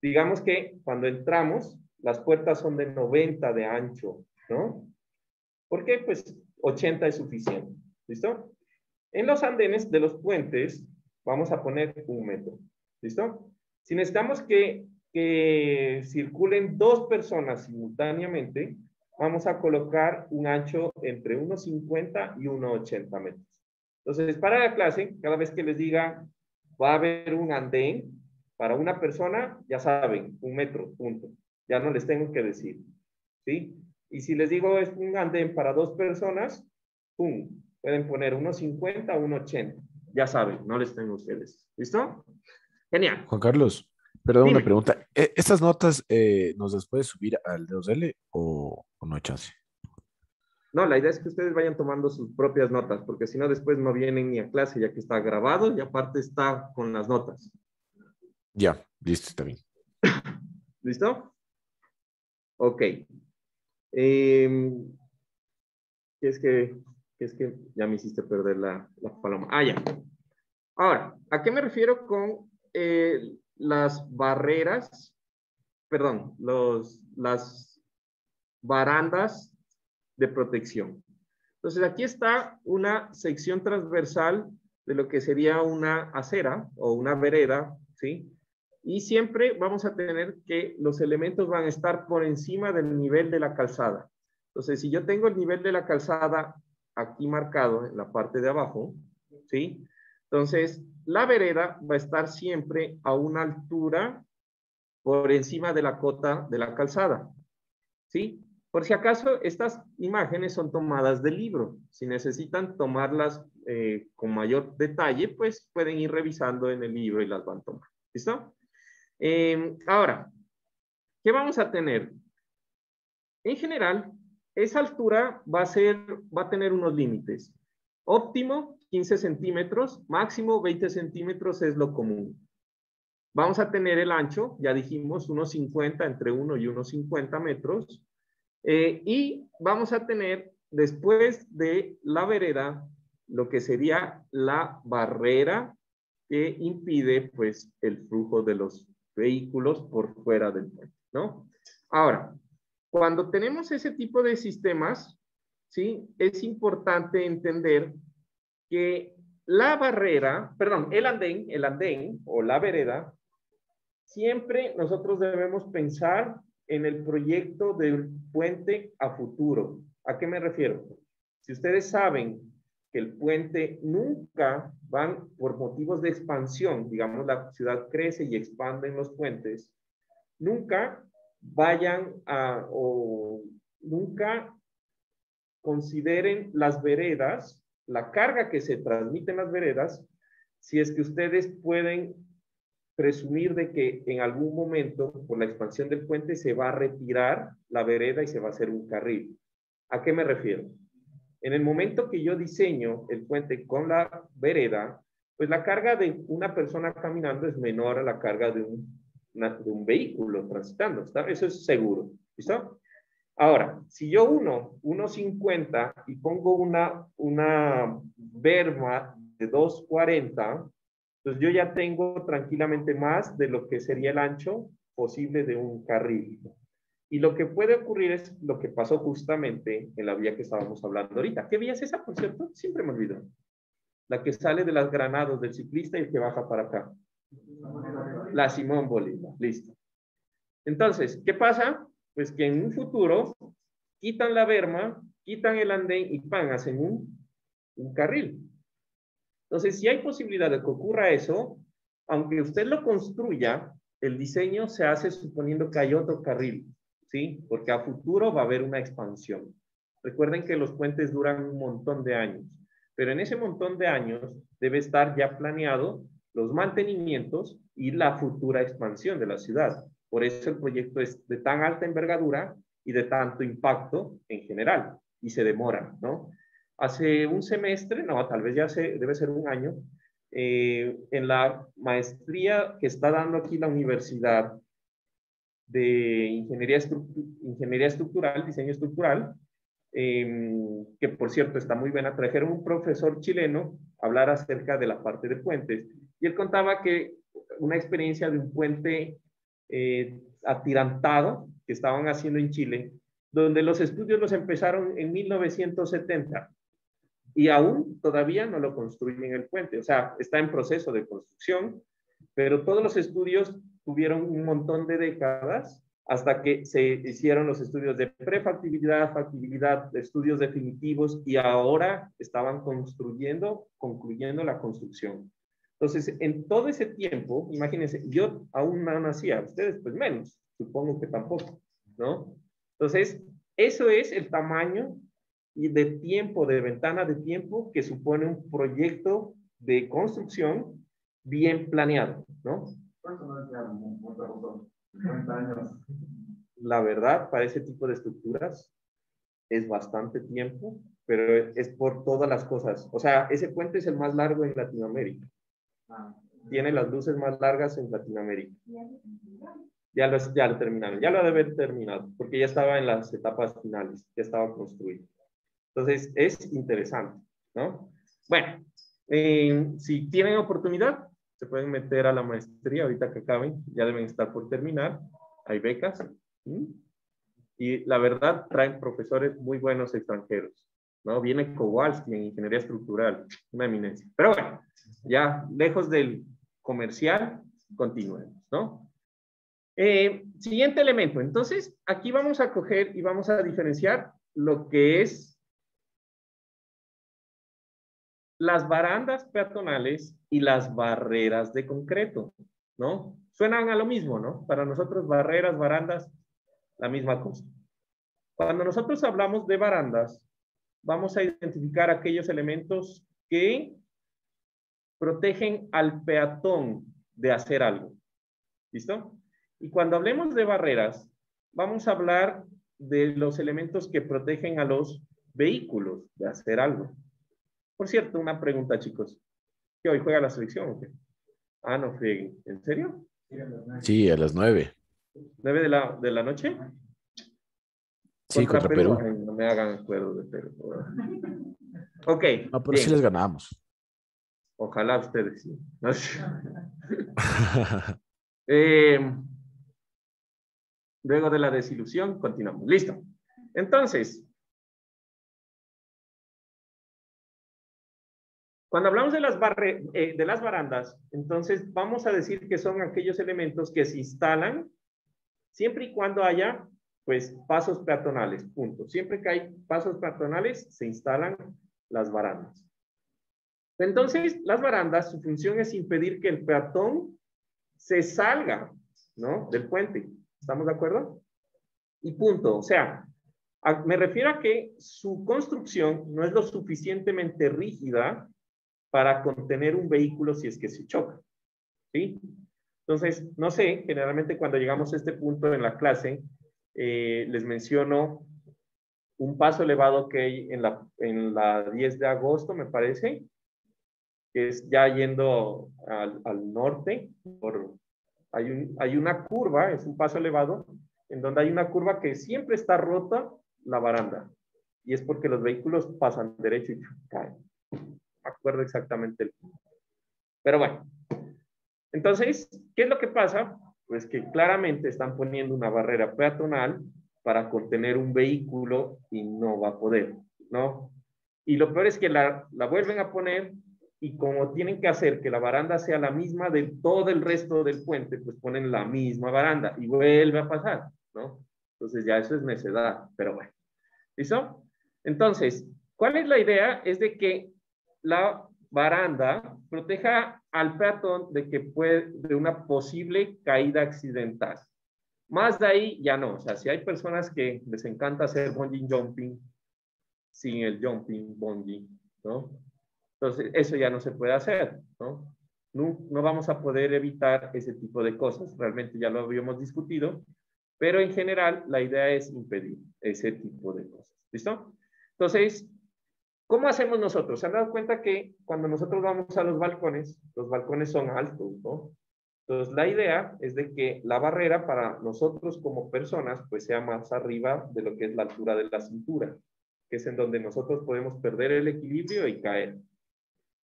Digamos que cuando entramos, las puertas son de 90 de ancho, ¿no? ¿Por qué? Pues 80 es suficiente, ¿listo? En los andenes de los puentes vamos a poner 1 metro, ¿listo? Si necesitamos que circulen 2 personas simultáneamente, vamos a colocar un ancho entre 1,50 y 1,80 metros. Entonces, para la clase, cada vez que les diga va a haber un andén para una persona, ya saben, 1 metro, punto. Ya no les tengo que decir, ¿sí? Y si les digo es un andén para 2 personas, ¡pum! Pueden poner 1,50 o 1,80. Ya saben, no les tengo ustedes. ¿Listo? Genial. Juan Carlos, perdón, una Dime. pregunta. ¿Estas notas nos las puedes subir al D2L o no hay chance? No, la idea es que ustedes vayan tomando sus propias notas, porque si no después no vienen ni a clase, ya que está grabado y aparte está con las notas. Ya, listo, está bien. ¿Listo? Ok. ¿Qué es que ya me hiciste perder la paloma? Ah, ya. Ahora, ¿a qué me refiero con las barreras? Perdón, las barandas de protección. Entonces, aquí está una sección transversal de lo que sería una acera o una vereda, ¿sí? Y siempre vamos a tener que los elementos van a estar por encima del nivel de la calzada. Entonces, si yo tengo el nivel de la calzada aquí marcado en la parte de abajo, ¿sí? Entonces, la vereda va a estar siempre a una altura por encima de la cota de la calzada, ¿sí? Por si acaso, estas imágenes son tomadas del libro. Si necesitan tomarlas con mayor detalle, pues pueden ir revisando en el libro y las van tomando. ¿Listo? Ahora, ¿qué vamos a tener? En general, esa altura va a tener unos límites. Óptimo, 15 centímetros. Máximo, 20 centímetros es lo común. Vamos a tener el ancho, ya dijimos, 1,50, entre 1 y 1,50 metros. Y vamos a tener, después de la vereda, lo que sería la barrera que impide, pues, el flujo de los vehículos por fuera del puente, ¿no? Ahora, cuando tenemos ese tipo de sistemas, ¿sí? Es importante entender que la barrera, perdón, el andén o la vereda, siempre nosotros debemos pensar en el proyecto del puente a futuro. ¿A qué me refiero? Si ustedes saben que el puente nunca van por motivos de expansión, digamos la ciudad crece y expanden los puentes, nunca vayan a o nunca consideren las veredas la carga que se transmite en las veredas, si es que ustedes pueden presumir de que en algún momento, por la expansión del puente, se va a retirar la vereda y se va a hacer un carril. ¿A qué me refiero? En el momento que yo diseño el puente con la vereda, pues la carga de una persona caminando es menor a la carga de un vehículo transitando, ¿está? Eso es seguro, ¿listo? Ahora, si yo 1.50 y pongo una berma de 2.40, pues yo ya tengo tranquilamente más de lo que sería el ancho posible de un carril. Y lo que puede ocurrir es lo que pasó justamente en la vía que estábamos hablando ahorita. ¿Qué vía es esa, por cierto? Siempre me olvido. La que sale de las Granados del ciclista y el que baja para acá. La Simón Bolívar, listo. Entonces, ¿qué pasa? Pues que en un futuro quitan la berma, quitan el andén y hacen un carril. Entonces, si hay posibilidad de que ocurra eso, aunque usted lo construya, el diseño se hace suponiendo que hay otro carril, ¿sí? Porque a futuro va a haber una expansión. Recuerden que los puentes duran un montón de años, pero en ese montón de años debe estar ya planeado los mantenimientos y la futura expansión de la ciudad. Por eso el proyecto es de tan alta envergadura y de tanto impacto en general, y se demora, ¿no? Hace un semestre, no, tal vez debe ser un año, en la maestría que está dando aquí la Universidad de Ingeniería Estructural, Diseño Estructural, que por cierto está muy buena, trajeron un profesor chileno a hablar acerca de la parte de puentes, y él contaba que una experiencia de un puente atirantado que estaban haciendo en Chile, donde los estudios los empezaron en 1970 y aún todavía no lo construyen el puente, o sea, está en proceso de construcción, pero todos los estudios tuvieron un montón de décadas hasta que se hicieron los estudios de prefactibilidad, factibilidad, estudios definitivos, y ahora estaban concluyendo la construcción. Entonces, en todo ese tiempo, imagínense, yo aún no nacía, ustedes pues menos, supongo que tampoco, ¿no? Entonces, eso es el tamaño y de tiempo, de ventana de tiempo que supone un proyecto de construcción bien planeado, ¿no? ¿Cuánto no es ya mucho razón? 50 años. La verdad, para ese tipo de estructuras es bastante tiempo, pero es por todas las cosas. O sea, ese puente es el más largo en Latinoamérica. Tiene las luces más largas en Latinoamérica. Ya lo terminaron, ya lo debe haber terminado, porque ya estaba en las etapas finales, ya estaba construido. Entonces, es interesante, ¿no? Bueno, si tienen oportunidad, se pueden meter a la maestría ahorita que acaben, ya deben estar por terminar, hay becas, ¿sí? Y la verdad traen profesores muy buenos extranjeros, ¿no? Viene Kowalski en Ingeniería Estructural, una eminencia. Pero bueno, ya lejos del comercial, continuemos, ¿no? Siguiente elemento. Entonces, aquí vamos a coger y vamos a diferenciar lo que es las barandas peatonales y las barreras de concreto, ¿no? Suenan a lo mismo, ¿no? Para nosotros barreras, barandas, la misma cosa. Cuando nosotros hablamos de barandas, vamos a identificar aquellos elementos que protegen al peatón de hacer algo. ¿Listo? Y cuando hablemos de barreras, vamos a hablar de los elementos que protegen a los vehículos de hacer algo. Por cierto, una pregunta, chicos. ¿Qué hoy juega la selección o qué? Ah, no frieguen. ¿En serio? Sí, a las 9. ¿9 de la noche? Sí, contra Perú. Ay, no me hagan acuerdo de Perú. Ok. No, pero sí les ganamos. Ojalá ustedes sí. Luego de la desilusión, continuamos. Listo. Entonces, cuando hablamos de las barandas, entonces vamos a decir que son aquellos elementos que se instalan siempre y cuando haya, pues, pasos peatonales, punto. Siempre que hay pasos peatonales, se instalan las barandas. Entonces, las barandas, su función es impedir que el peatón se salga, ¿no?, del puente. ¿Estamos de acuerdo? Y punto. O sea, Me refiero a que su construcción no es lo suficientemente rígida para contener un vehículo si es que se choca, ¿sí? Entonces, no sé, generalmente cuando llegamos a este punto en la clase, les menciono un paso elevado que hay en la 10 de agosto, me parece, que es ya yendo al norte. Hay una curva, es un paso elevado, en donde hay una curva que siempre está rota la baranda. Y es porque los vehículos pasan derecho y caen. No me acuerdo exactamente el punto. Pero bueno. Entonces, ¿qué es lo que pasa? Pues que claramente están poniendo una barrera peatonal para contener un vehículo y no va a poder, ¿no? Y lo peor es que la vuelven a poner y como tienen que hacer que la baranda sea la misma de todo el resto del puente, pues ponen la misma baranda y vuelve a pasar, ¿no? Entonces ya eso es necedad, pero bueno. ¿Listo? Entonces, ¿cuál es la idea? Es de que la baranda proteja al peatón de una posible caída accidental. Más de ahí ya no. O sea, si hay personas que les encanta hacer bungee jumping sin el jumping bungee, ¿no? Entonces, eso ya no se puede hacer, ¿no? No vamos a poder evitar ese tipo de cosas. Realmente ya lo habíamos discutido, pero en general la idea es impedir ese tipo de cosas. ¿Listo? Entonces, ¿cómo hacemos nosotros? ¿Se han dado cuenta que cuando nosotros vamos a los balcones son altos, ¿no? Entonces, la idea es de que la barrera para nosotros como personas, pues sea más arriba de lo que es la altura de la cintura, que es en donde nosotros podemos perder el equilibrio y caer.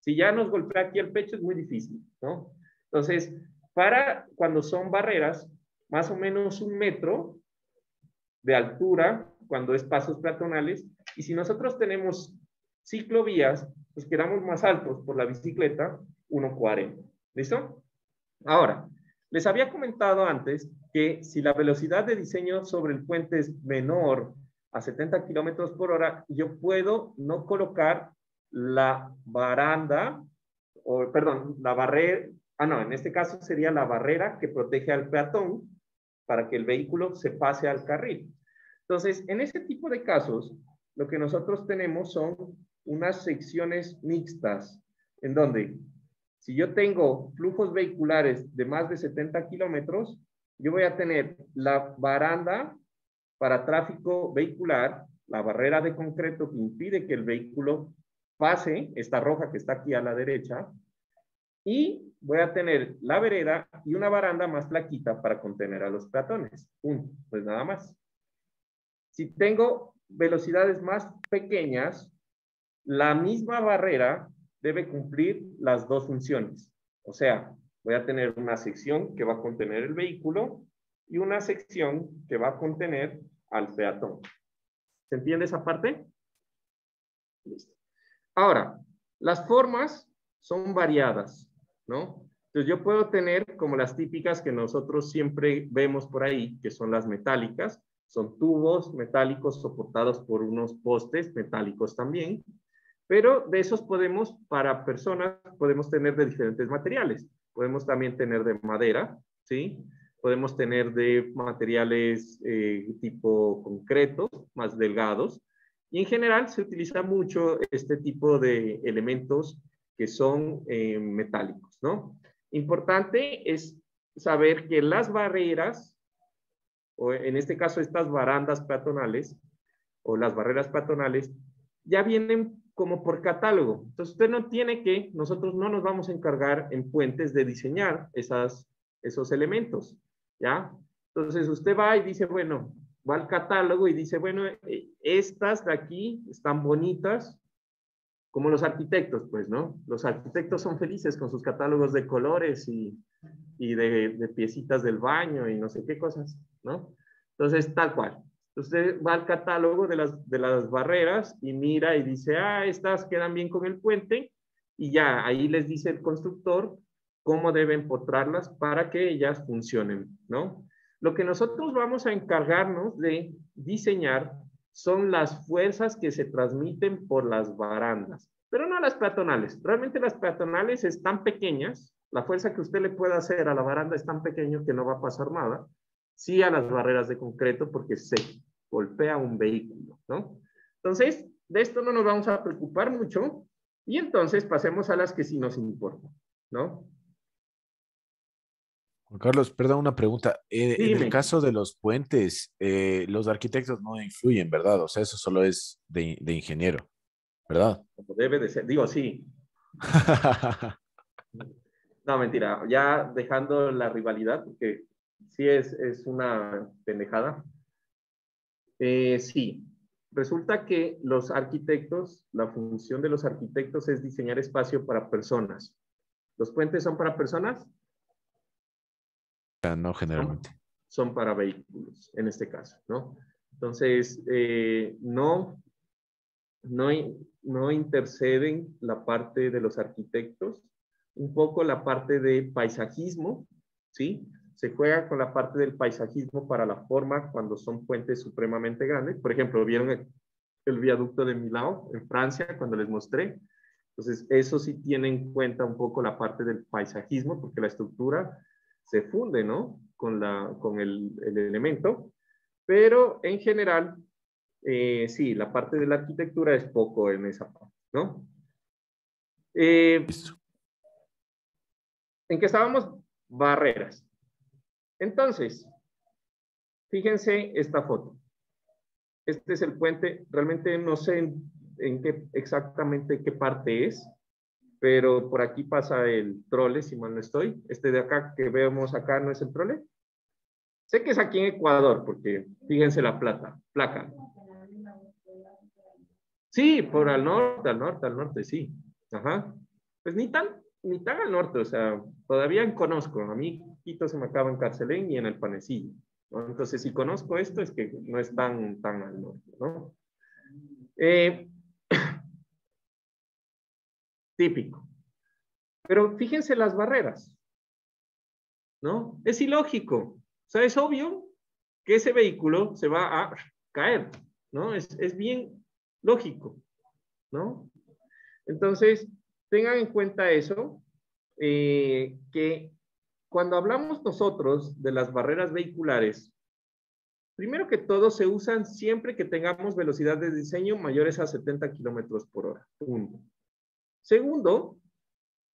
Si ya nos golpea aquí el pecho es muy difícil, ¿no? Entonces, para cuando son barreras, más o menos 1 metro de altura, cuando es pasos peatonales, y si nosotros tenemos ciclovías, pues quedamos más altos por la bicicleta, 1,40. ¿Listo? Ahora, les había comentado antes que si la velocidad de diseño sobre el puente es menor a 70 kilómetros por hora, yo puedo no colocar la baranda, o perdón, la barrera, no, en este caso sería la barrera que protege al peatón para que el vehículo se pase al carril. Entonces, en ese tipo de casos, lo que nosotros tenemos son unas secciones mixtas, en donde si yo tengo flujos vehiculares de más de 70 kilómetros, yo voy a tener la baranda para tráfico vehicular, la barrera de concreto que impide que el vehículo pase, esta roja que está aquí a la derecha, y voy a tener la vereda y una baranda más flaquita para contener a los peatones. Pues nada más. Si tengo velocidades más pequeñas, la misma barrera debe cumplir las dos funciones. O sea, voy a tener una sección que va a contener el vehículo y una sección que va a contener al peatón. ¿Se entiende esa parte? Listo. Ahora, las formas son variadas, ¿no? Entonces yo puedo tener como las típicas que nosotros siempre vemos por ahí, que son las metálicas. Son tubos metálicos soportados por unos postes metálicos también. Pero de esos podemos, para personas, podemos tener de diferentes materiales. Podemos también tener de madera, ¿sí? Podemos tener de materiales tipo concretos, más delgados. Y en general se utiliza mucho este tipo de elementos que son metálicos, ¿no? Importante es saber que las barreras, o en este caso estas barandas peatonales, o las barreras peatonales, ya vienen como por catálogo. Entonces usted no tiene que, nosotros no nos vamos a encargar en puentes de diseñar esos elementos, ¿ya? Entonces usted va y dice, bueno, va al catálogo y dice, bueno, estas de aquí están bonitas, como los arquitectos, pues, ¿no? Los arquitectos son felices con sus catálogos de colores y de piecitas del baño y no sé qué cosas, ¿no? Entonces, tal cual. Usted va al catálogo de las barreras y mira y dice, estas quedan bien con el puente, y ya, ahí les dice el constructor cómo deben potrarlas para que ellas funcionen, ¿no? Lo que nosotros vamos a encargarnos de diseñar son las fuerzas que se transmiten por las barandas, pero no las peatonales. Realmente las peatonales están pequeñas, la fuerza que usted le pueda hacer a la baranda es tan pequeño que no va a pasar nada. Sí a las barreras de concreto porque sé golpea un vehículo, ¿no? Entonces, de esto no nos vamos a preocupar mucho y entonces pasemos a las que sí nos importan, ¿no? Juan Carlos, perdón, una pregunta. En el Dime. caso de los puentes, los arquitectos no influyen, ¿verdad? O sea, eso solo es de ingeniero, ¿verdad? Como debe de ser, digo, sí. No, mentira, ya dejando la rivalidad, porque sí es una pendejada. Sí, resulta que los arquitectos, la función de los arquitectos es diseñar espacio para personas. ¿Los puentes son para personas? No, generalmente. Son para vehículos, en este caso, ¿no? Entonces, no interceden la parte de los arquitectos, un poco la parte de paisajismo, ¿sí? Se juega con la parte del paisajismo para la forma cuando son puentes supremamente grandes. Por ejemplo, ¿vieron el viaducto de Milao en Francia cuando les mostré? Entonces, eso sí tiene en cuenta un poco la parte del paisajismo, porque la estructura se funde, ¿no? Con el elemento, pero en general, sí, la parte de la arquitectura es poco en esa parte, ¿no? ¿En qué estábamos? Barreras. Entonces, fíjense esta foto. Este es el puente, realmente no sé en qué exactamente qué parte es, pero por aquí pasa el trole, si mal no estoy. Este de acá que vemos acá no es el trole. Sé que es aquí en Ecuador, porque fíjense la placa. Sí, por al norte, sí. Ajá. Pues ni tan al norte, o sea, todavía conozco. A mí Quito se me acaba en Carcelén y en el Panecillo, ¿no? Entonces, si conozco esto, es que no es tan al norte, ¿no? Típico. Pero fíjense las barreras, ¿no? Es ilógico. O sea, es obvio que ese vehículo se va a caer, ¿no? Es bien lógico, ¿no? Entonces, tengan en cuenta eso, que cuando hablamos nosotros de las barreras vehiculares, primero que todo se usan siempre que tengamos velocidad de diseño mayores a 70 kilómetros por hora. Punto. Segundo,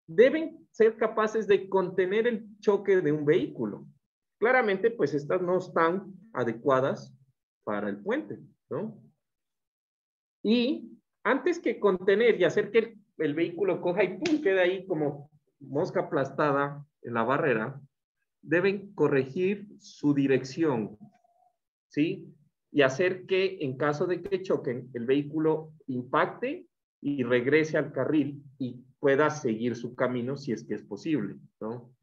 deben ser capaces de contener el choque de un vehículo. Claramente, pues estas no están adecuadas para el puente, ¿no? Y antes que contener y hacer que el vehículo coja y ¡pum! Quede ahí como mosca aplastada en la barrera, deben corregir su dirección, ¿sí? Y hacer que en caso de que choquen, el vehículo impacte y regrese al carril y pueda seguir su camino si es que es posible, ¿no?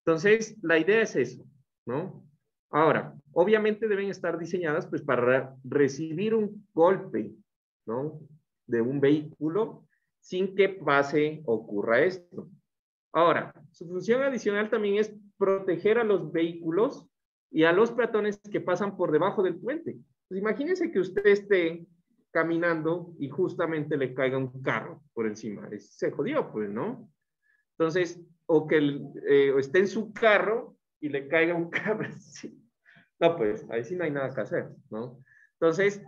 Entonces, la idea es eso, ¿no? Ahora, obviamente deben estar diseñadas pues para recibir un golpe, ¿no? De un vehículo sin que ocurra esto. Ahora, su función adicional también es proteger a los vehículos y a los peatones que pasan por debajo del puente. Pues imagínense que usted esté caminando y justamente le caiga un carro por encima. Se jodió, pues, ¿no? Entonces, o que esté en su carro y le caiga un carro. No, pues, ahí sí no hay nada que hacer, ¿no? Entonces,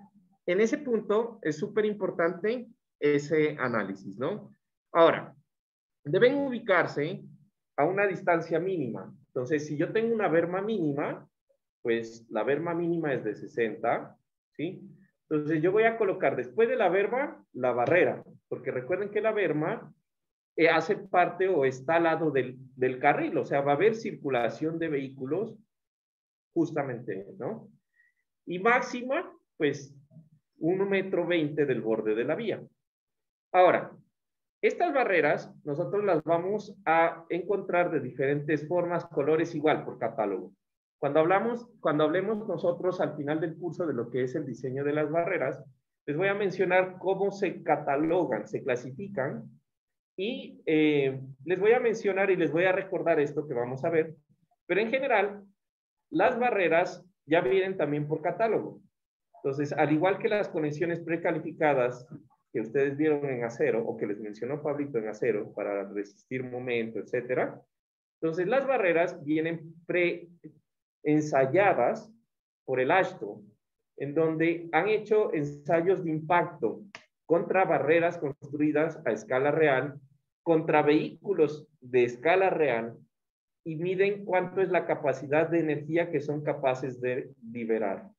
en ese punto es súper importante ese análisis, ¿no? Ahora, deben ubicarse a una distancia mínima. Entonces, si yo tengo una berma mínima, pues la berma mínima es de 60, ¿sí? Entonces, yo voy a colocar después de la berma, la barrera, porque recuerden que la berma hace parte o está al lado del carril, o sea, va a haber circulación de vehículos justamente, ¿no? Y máxima, pues, 1,20 m del borde de la vía. Ahora, estas barreras nosotros las vamos a encontrar de diferentes formas, colores, igual por catálogo. Cuando hablemos nosotros al final del curso de lo que es el diseño de las barreras, les voy a mencionar cómo se catalogan, se clasifican y les voy a mencionar y les voy a recordar esto que vamos a ver, pero en general las barreras ya vienen también por catálogo. Entonces, al igual que las conexiones precalificadas que ustedes vieron en acero o que les mencionó Pablito en acero para resistir momento, etcétera. Entonces, las barreras vienen pre-ensayadas por el AASHTO, en donde han hecho ensayos de impacto contra barreras construidas a escala real, contra vehículos de escala real, y miden cuánto es la capacidad de energía que son capaces de liberar.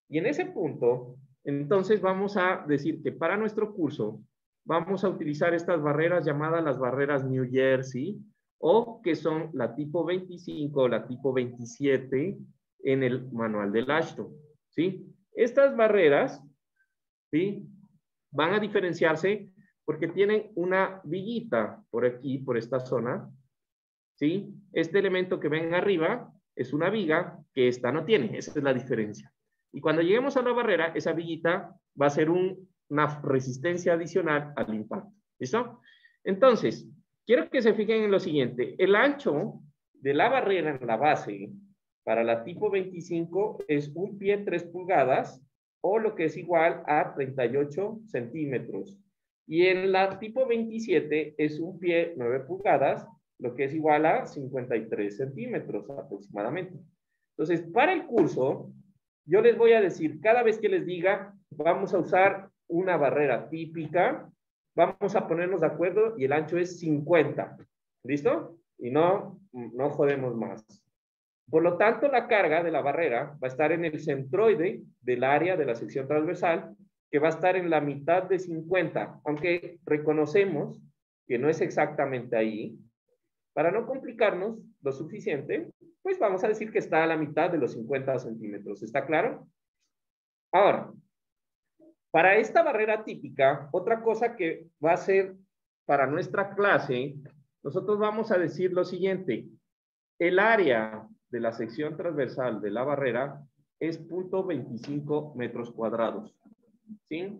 Y en ese punto, entonces vamos a decir que para nuestro curso vamos a utilizar estas barreras llamadas las barreras New Jersey, o que son la tipo 25 o la tipo 27 en el manual del AASHTO, ¿sí? Estas barreras, ¿sí?, van a diferenciarse porque tienen una viguita por aquí, por esta zona, ¿sí? Este elemento que ven arriba es una viga que esta no tiene, esa es la diferencia. Y cuando lleguemos a la barrera, esa viguita va a ser una resistencia adicional al impacto, ¿listo? Entonces, quiero que se fijen en lo siguiente. El ancho de la barrera en la base para la tipo 25 es 1 pie 3 pulgadas o lo que es igual a 38 centímetros. Y en la tipo 27 es 1 pie 9 pulgadas, lo que es igual a 53 centímetros aproximadamente. Entonces, para el curso, yo les voy a decir, cada vez que les diga, vamos a usar una barrera típica, vamos a ponernos de acuerdo y el ancho es 50. ¿Listo? Y no jodemos más. Por lo tanto, la carga de la barrera va a estar en el centroide del área de la sección transversal, que va a estar en la mitad de 50, aunque reconocemos que no es exactamente ahí. Para no complicarnos lo suficiente, pues vamos a decir que está a la mitad de los 50 centímetros. ¿Está claro? Ahora, para esta barrera típica, otra cosa que va a ser para nuestra clase, nosotros vamos a decir lo siguiente. El área de la sección transversal de la barrera es 0.25 metros cuadrados. ¿Sí?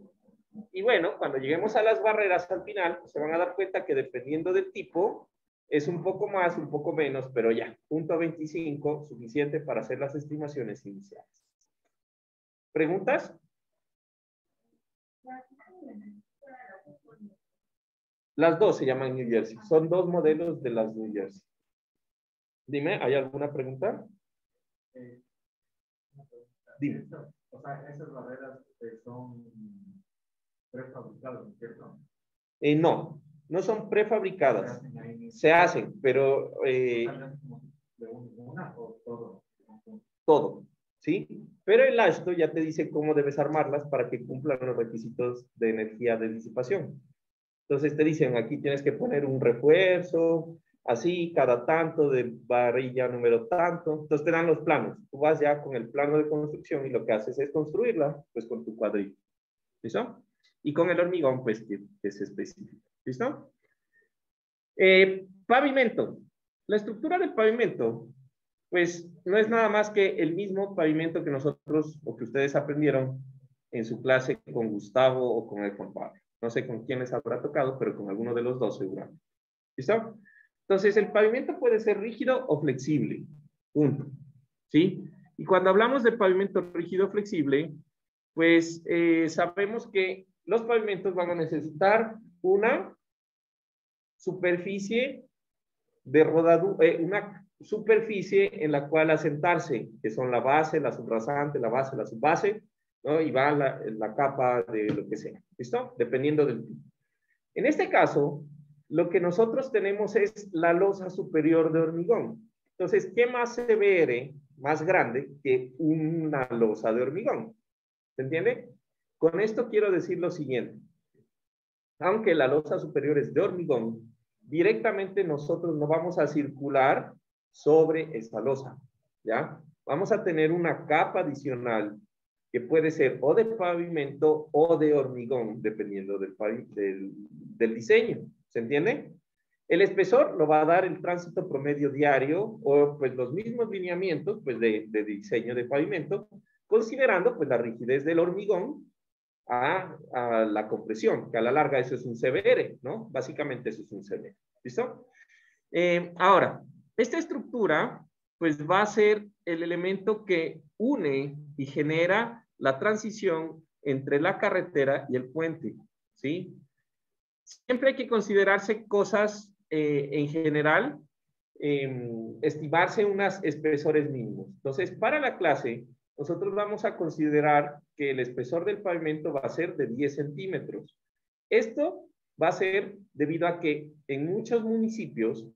Y bueno, cuando lleguemos a las barreras al final, se van a dar cuenta que dependiendo del tipo, es un poco más, un poco menos, pero ya, 0.25, suficiente para hacer las estimaciones iniciales. ¿Preguntas? Las dos se llaman New Jersey. Son dos modelos de las New Jersey. Dime, ¿hay alguna pregunta? Dime. O sea, esas barreras son prefabricadas, ¿cierto? No, no son prefabricadas. Se hacen, pero... ¿De una o todo? Todo, ¿sí? Pero el AASHTO ya te dice cómo debes armarlas para que cumplan los requisitos de energía de disipación. Entonces te dicen, aquí tienes que poner un refuerzo, así, cada tanto, de varilla número tanto. Entonces te dan los planos. Tú vas ya con el plano de construcción y lo que haces es construirla, pues con tu cuadrito. ¿Listo? Y con el hormigón, pues, que es específico. ¿Listo? Pavimento. La estructura del pavimento, pues, no es nada más que el mismo pavimento que nosotros, o que ustedes aprendieron en su clase con Gustavo o con el Juan Pablo. No sé con quién les habrá tocado, pero con alguno de los dos seguramente. ¿Listo? Entonces, el pavimento puede ser rígido o flexible. Punto. ¿Sí? Y cuando hablamos de pavimento rígido o flexible, pues sabemos que los pavimentos van a necesitar una superficie de rodadura, una superficie en la cual asentarse, que son la base, la subrasante, la base, la subbase, ¿no? Y va la capa de lo que sea. ¿Listo? Dependiendo del tipo. En este caso, lo que nosotros tenemos es la losa superior de hormigón. Entonces, ¿qué más severe, más grande que una losa de hormigón? ¿Se entiende? Con esto quiero decir lo siguiente. Aunque la losa superior es de hormigón, directamente nosotros no vamos a circular sobre esa losa, ¿ya? Vamos a tener una capa adicional que puede ser o de pavimento o de hormigón, dependiendo del diseño. ¿Se entiende? El espesor lo va a dar el tránsito promedio diario o pues los mismos lineamientos pues, de diseño de pavimento, considerando pues la rigidez del hormigón a la compresión, que a la larga eso es un CBR, ¿no? Básicamente eso es un CBR. ¿Listo? Ahora, esta estructura pues va a ser el elemento que une y genera la transición entre la carretera y el puente, ¿sí? Siempre hay que considerarse cosas en general, estimarse unos espesores mínimos. Entonces, para la clase, nosotros vamos a considerar que el espesor del pavimento va a ser de 10 centímetros. Esto va a ser debido a que en muchos municipios,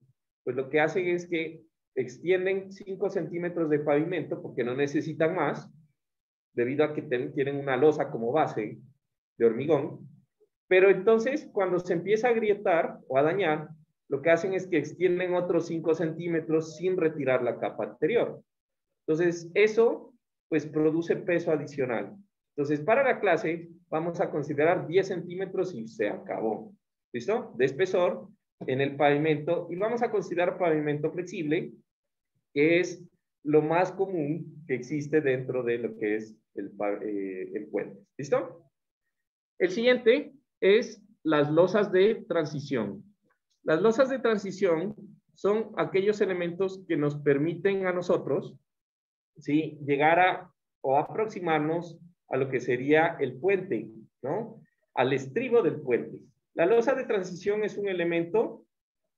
pues lo que hacen es que extienden 5 centímetros de pavimento porque no necesitan más, debido a que tienen una losa como base de hormigón. Pero entonces, cuando se empieza a agrietar o a dañar, lo que hacen es que extienden otros 5 centímetros sin retirar la capa anterior. Entonces, eso pues produce peso adicional. Entonces, para la clase vamos a considerar 10 centímetros y se acabó. ¿Listo? De espesor en el pavimento, y vamos a considerar pavimento flexible, que es lo más común que existe dentro de lo que es el puente. ¿Listo? El siguiente es las losas de transición. Las losas de transición son aquellos elementos que nos permiten a nosotros, ¿sí?, llegar a o aproximarnos a lo que sería el puente, ¿no? Al estribo del puente. La losa de transición es un elemento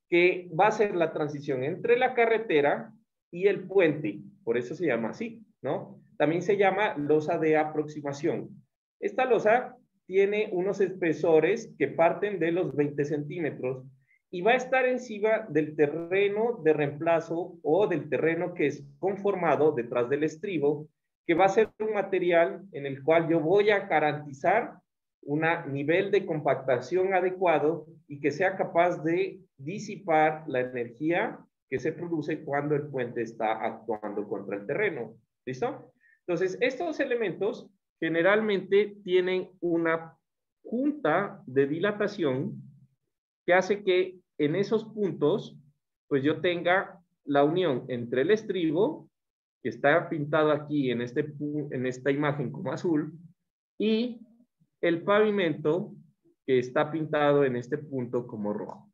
que va a ser la transición entre la carretera y el puente, por eso se llama así, ¿no? También se llama losa de aproximación. Esta losa tiene unos espesores que parten de los 20 centímetros y va a estar encima del terreno de reemplazo o del terreno que es conformado detrás del estribo, que va a ser un material en el cual yo voy a garantizar un nivel de compactación adecuado y que sea capaz de disipar la energía que se produce cuando el puente está actuando contra el terreno. ¿Listo? Entonces, estos elementos generalmente tienen una junta de dilatación que hace que en esos puntos, pues yo tenga la unión entre el estribo, que está pintado aquí en esta imagen como azul, y el pavimento, que está pintado en este punto como rojo.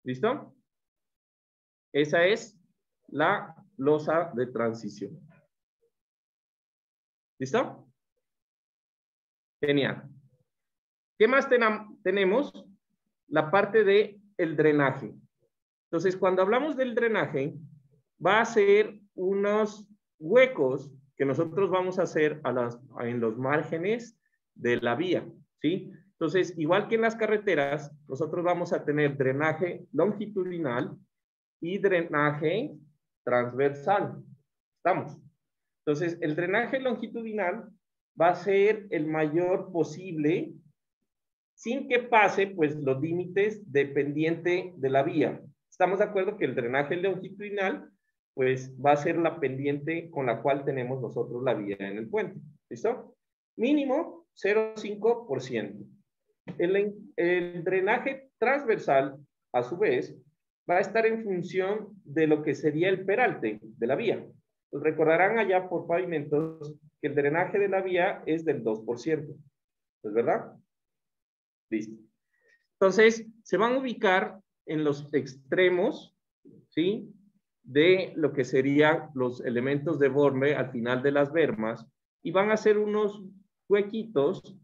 ¿Listo? Esa es la losa de transición. ¿Listo? Genial. ¿Qué más tenemos? La parte de el drenaje. Entonces, cuando hablamos del drenaje, va a ser unos huecos que nosotros vamos a hacer en los márgenes de la vía, ¿sí? Entonces, igual que en las carreteras, nosotros vamos a tener drenaje longitudinal y drenaje transversal. ¿Estamos? Entonces, el drenaje longitudinal va a ser el mayor posible sin que pase, pues, los límites de pendiente de la vía. Estamos de acuerdo que el drenaje longitudinal, pues, va a ser la pendiente con la cual tenemos nosotros la vía en el puente. ¿Listo? Mínimo 0,5%. El drenaje transversal, a su vez, va a estar en función de lo que sería el peralte de la vía. Pues recordarán allá por pavimentos que el drenaje de la vía es del 2%. ¿Es verdad? Listo. Entonces, se van a ubicar en los extremos, ¿sí?, de lo que serían los elementos de borde al final de las bermas, y van a hacer unos huequitos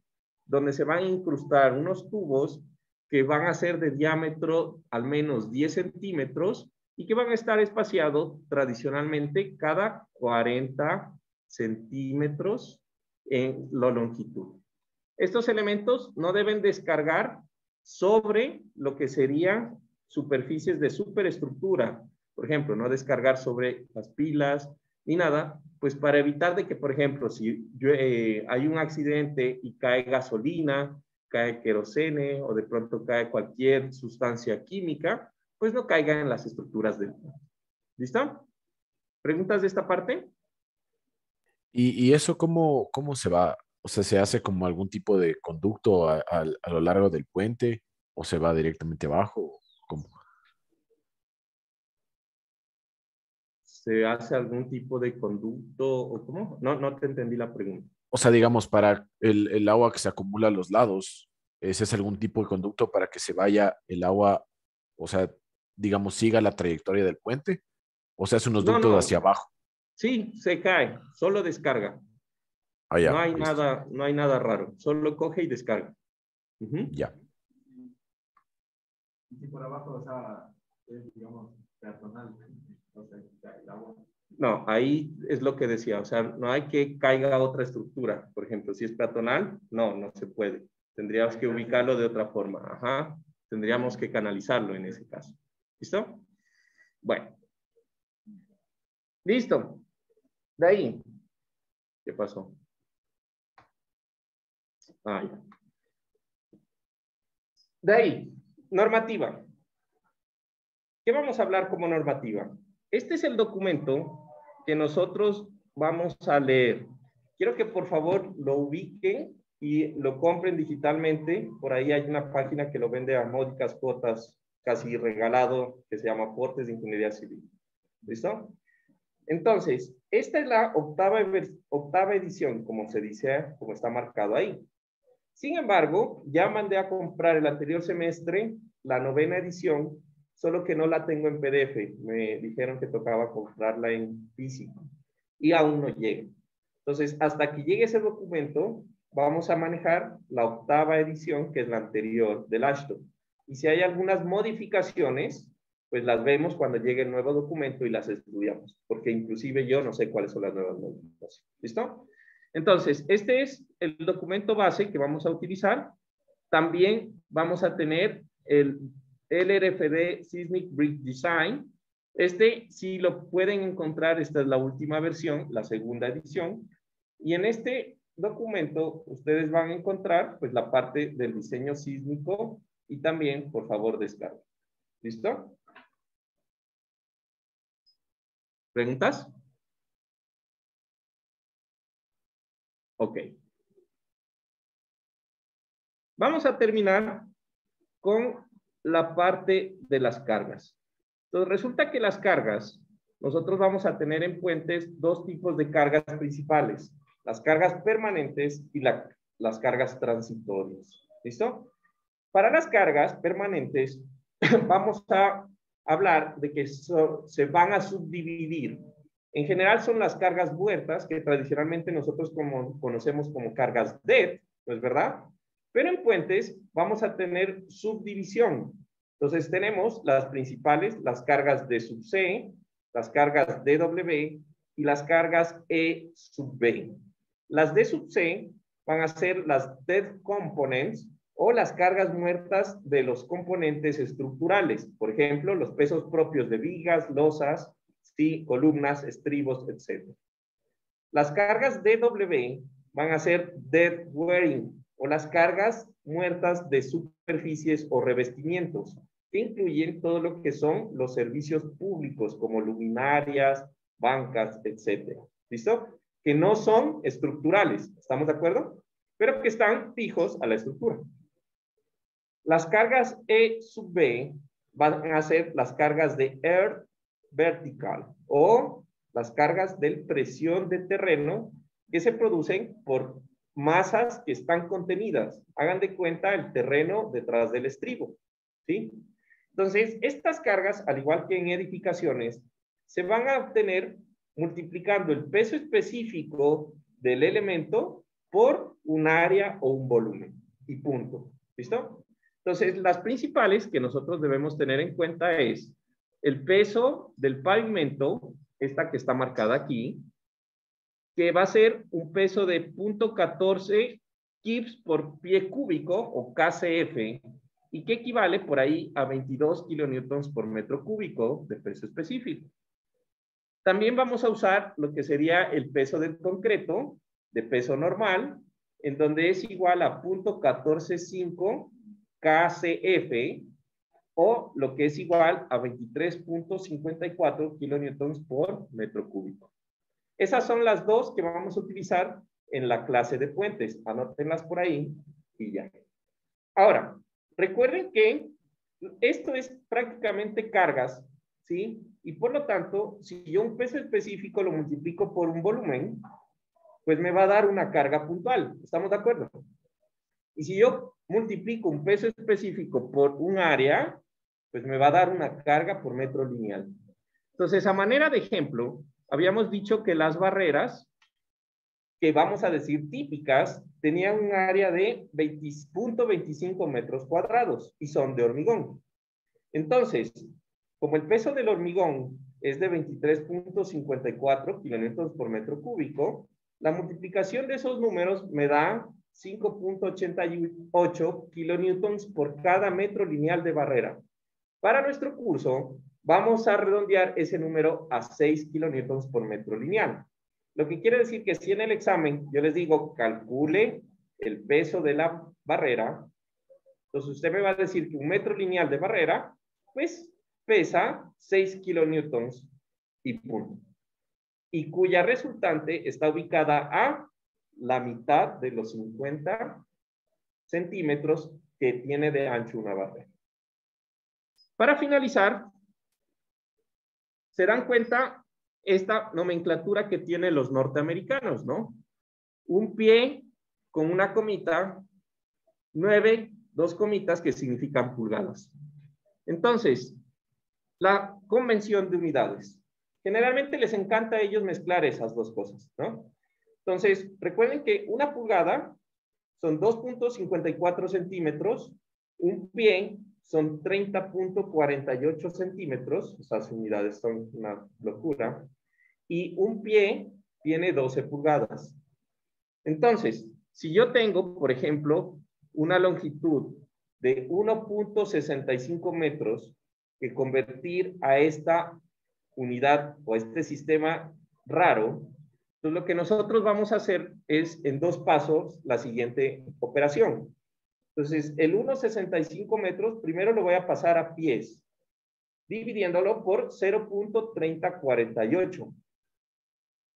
donde se van a incrustar unos tubos que van a ser de diámetro al menos 10 centímetros y que van a estar espaciados tradicionalmente cada 40 centímetros en la longitud. Estos elementos no deben descargar sobre lo que serían superficies de superestructura. Por ejemplo, no descargar sobre las pilas ni nada, pues para evitar de que, por ejemplo, si hay un accidente y cae gasolina, cae querosene o de pronto cae cualquier sustancia química, pues no caiga en las estructuras del puente. ¿Listo? ¿Preguntas de esta parte? ¿Y eso cómo se va? O sea, ¿se hace como algún tipo de conducto a lo largo del puente o se va directamente abajo? ¿Cómo? ¿Se hace algún tipo de conducto o cómo? No te entendí la pregunta. O sea, digamos, para el agua que se acumula a los lados, ¿ese es algún tipo de conducto para que se vaya el agua, o sea, digamos, siga la trayectoria del puente? ¿O sea, es unos ductos hacia abajo? Sí, se cae, solo descarga. Ah, ya, no hay listo. nada raro, solo coge y descarga. Ya. Y si por abajo, o sea, es, digamos, peatonal, o sea, el agua. No, ahí es lo que decía, o sea, no hay que caiga otra estructura. Por ejemplo, si es peatonal, no se puede. Tendríamos que ubicarlo de otra forma. Ajá. Tendríamos que canalizarlo en ese caso. ¿Listo? Bueno. Listo. De ahí. ¿Qué pasó? Ah, ya. De ahí, normativa. ¿Qué vamos a hablar como normativa? Este es el documento que nosotros vamos a leer. Quiero que por favor lo ubiquen y lo compren digitalmente. Por ahí hay una página que lo vende a módicas cuotas, casi regalado, que se llama Aportes de Ingeniería Civil. ¿Listo? Entonces, esta es la octava edición, como se dice, como está marcado ahí. Sin embargo, ya mandé a comprar el anterior semestre la 9ª edición, solo que no la tengo en PDF. Me dijeron que tocaba comprarla en físico y aún no llega. Entonces, hasta que llegue ese documento, vamos a manejar la 8ª edición, que es la anterior del Ashton. Y si hay algunas modificaciones, pues las vemos cuando llegue el nuevo documento y las estudiamos, porque inclusive yo no sé cuáles son las nuevas modificaciones. ¿Listo? Entonces, este es el documento base que vamos a utilizar. También vamos a tener el LRFD Seismic Bridge Design. Este sí lo pueden encontrar, esta es la última versión, la 2ª edición. Y en este documento ustedes van a encontrar pues la parte del diseño sísmico y también, por favor, descarga. ¿Listo? ¿Preguntas? Ok. Vamos a terminar con la parte de las cargas. Entonces, resulta que las cargas, nosotros vamos a tener en puentes dos tipos de cargas principales. Las cargas permanentes y las cargas transitorias. ¿Listo? Para las cargas permanentes, vamos a hablar de que se van a subdividir. En general son las cargas muertas, que tradicionalmente nosotros conocemos como cargas dead, ¿no es verdad? Pero en puentes vamos a tener subdivisión. Entonces tenemos las principales, las cargas D sub C, las cargas DW y las cargas E sub B. Las D sub C van a ser las dead components o las cargas muertas de los componentes estructurales. Por ejemplo, los pesos propios de vigas, losas, ¿sí? Columnas, estribos, etc. Las cargas DW van a ser dead wearing o las cargas muertas de superficies o revestimientos, que incluyen todo lo que son los servicios públicos como luminarias, bancas, etc. ¿Listo? Que no son estructurales, ¿estamos de acuerdo? Pero que están fijos a la estructura. Las cargas E sub B van a ser las cargas de earth vertical o las cargas de presión de terreno que se producen por masas que están contenidas. Hagan de cuenta el terreno detrás del estribo, ¿sí? Entonces, estas cargas, al igual que en edificaciones, se van a obtener multiplicando el peso específico del elemento por un área o un volumen. Y punto. ¿Listo? Entonces, las principales que nosotros debemos tener en cuenta es el peso del pavimento, esta que está marcada aquí, que va a ser un peso de 0.14 kips por pie cúbico o KCF y que equivale por ahí a 22 kilonewtons por metro cúbico de peso específico. También vamos a usar lo que sería el peso del concreto de peso normal, en donde es igual a 0.145 KCF o lo que es igual a 23.54 kilonewtons por metro cúbico. Esas son las dos que vamos a utilizar en la clase de puentes. Anótenlas por ahí y ya. Ahora, recuerden que esto es prácticamente cargas, ¿sí? Y por lo tanto, si yo un peso específico lo multiplico por un volumen, pues me va a dar una carga puntual. ¿Estamos de acuerdo? Y si yo multiplico un peso específico por un área, pues me va a dar una carga por metro lineal. Entonces, a manera de ejemplo, habíamos dicho que las barreras, que vamos a decir típicas, tenían un área de 20.25 metros cuadrados y son de hormigón. Entonces, como el peso del hormigón es de 23.54 kilonewtons por metro cúbico. La multiplicación de esos números me da 5.88 kilonewtons por cada metro lineal de barrera. Para nuestro curso, vamos a redondear ese número a 6 kilonewtons por metro lineal. Lo que quiere decir que si en el examen yo les digo, calcule el peso de la barrera, entonces usted me va a decir que un metro lineal de barrera, pues pesa 6 kilonewtons y punto. Y cuya resultante está ubicada a la mitad de los 50 centímetros que tiene de ancho una barrera. Para finalizar, se dan cuenta esta nomenclatura que tienen los norteamericanos, ¿no? Un pie con una comita, 9, 2 comitas que significan pulgadas. Entonces, la convención de unidades. Generalmente les encanta a ellos mezclar esas dos cosas, ¿no? Entonces, recuerden que una pulgada son 2.54 centímetros, un pie son 30.48 centímetros, esas unidades son una locura, y un pie tiene 12 pulgadas. Entonces, si yo tengo, por ejemplo, una longitud de 1.65 metros, que convertir a esta unidad o este sistema raro, entonces lo que nosotros vamos a hacer es en 2 pasos la siguiente operación. Entonces, el 1.65 metros, primero lo voy a pasar a pies, dividiéndolo por 0.3048.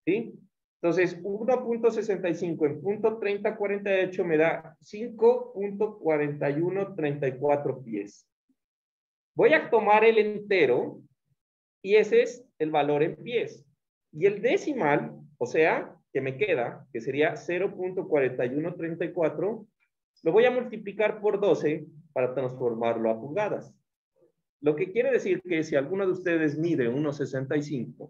¿Sí? Entonces, 1.65 en punto 3048 me da 5.4134 pies. Voy a tomar el entero y ese es el valor en pies. Y el decimal, o sea, que me queda, que sería 0.4134, lo voy a multiplicar por 12 para transformarlo a pulgadas. Lo que quiere decir que si alguno de ustedes mide 1.65,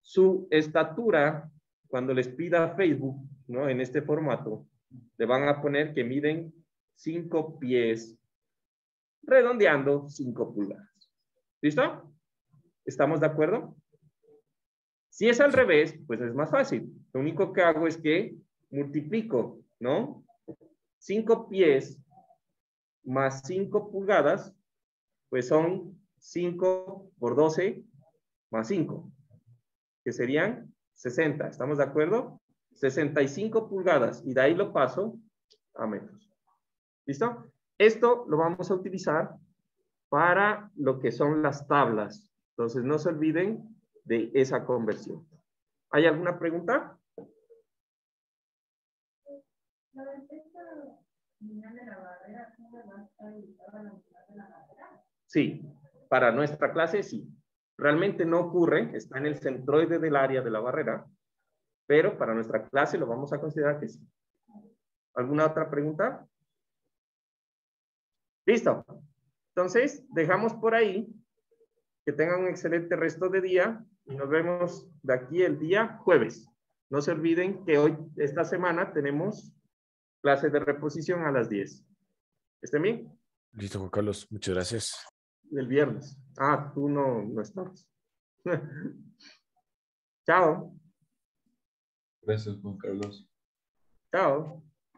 su estatura, cuando les pida Facebook, ¿no? En este formato, le van a poner que miden 5 pies, redondeando 5 pulgadas. ¿Listo? ¿Estamos de acuerdo? Si es al revés, pues es más fácil. Lo único que hago es que multiplico, ¿no? 5 pies más 5 pulgadas, pues son 5 por 12 más 5, que serían 60. ¿Estamos de acuerdo? 65 pulgadas. Y de ahí lo paso a metros. ¿Listo? Esto lo vamos a utilizar para lo que son las tablas. Entonces, no se olviden de esa conversión. ¿Hay alguna pregunta? Sí, para nuestra clase sí. Realmente no ocurre, está en el centroide del área de la barrera, pero para nuestra clase lo vamos a considerar que sí. ¿Alguna otra pregunta? Listo. Entonces, dejamos por ahí. Que tengan un excelente resto de día y nos vemos de aquí el día jueves. No se olviden que hoy, esta semana, tenemos clase de reposición a las 10. ¿Estén bien? Listo, Juan Carlos. Muchas gracias. El viernes. Ah, tú no estás. Chao. Gracias, Juan Carlos. Chao.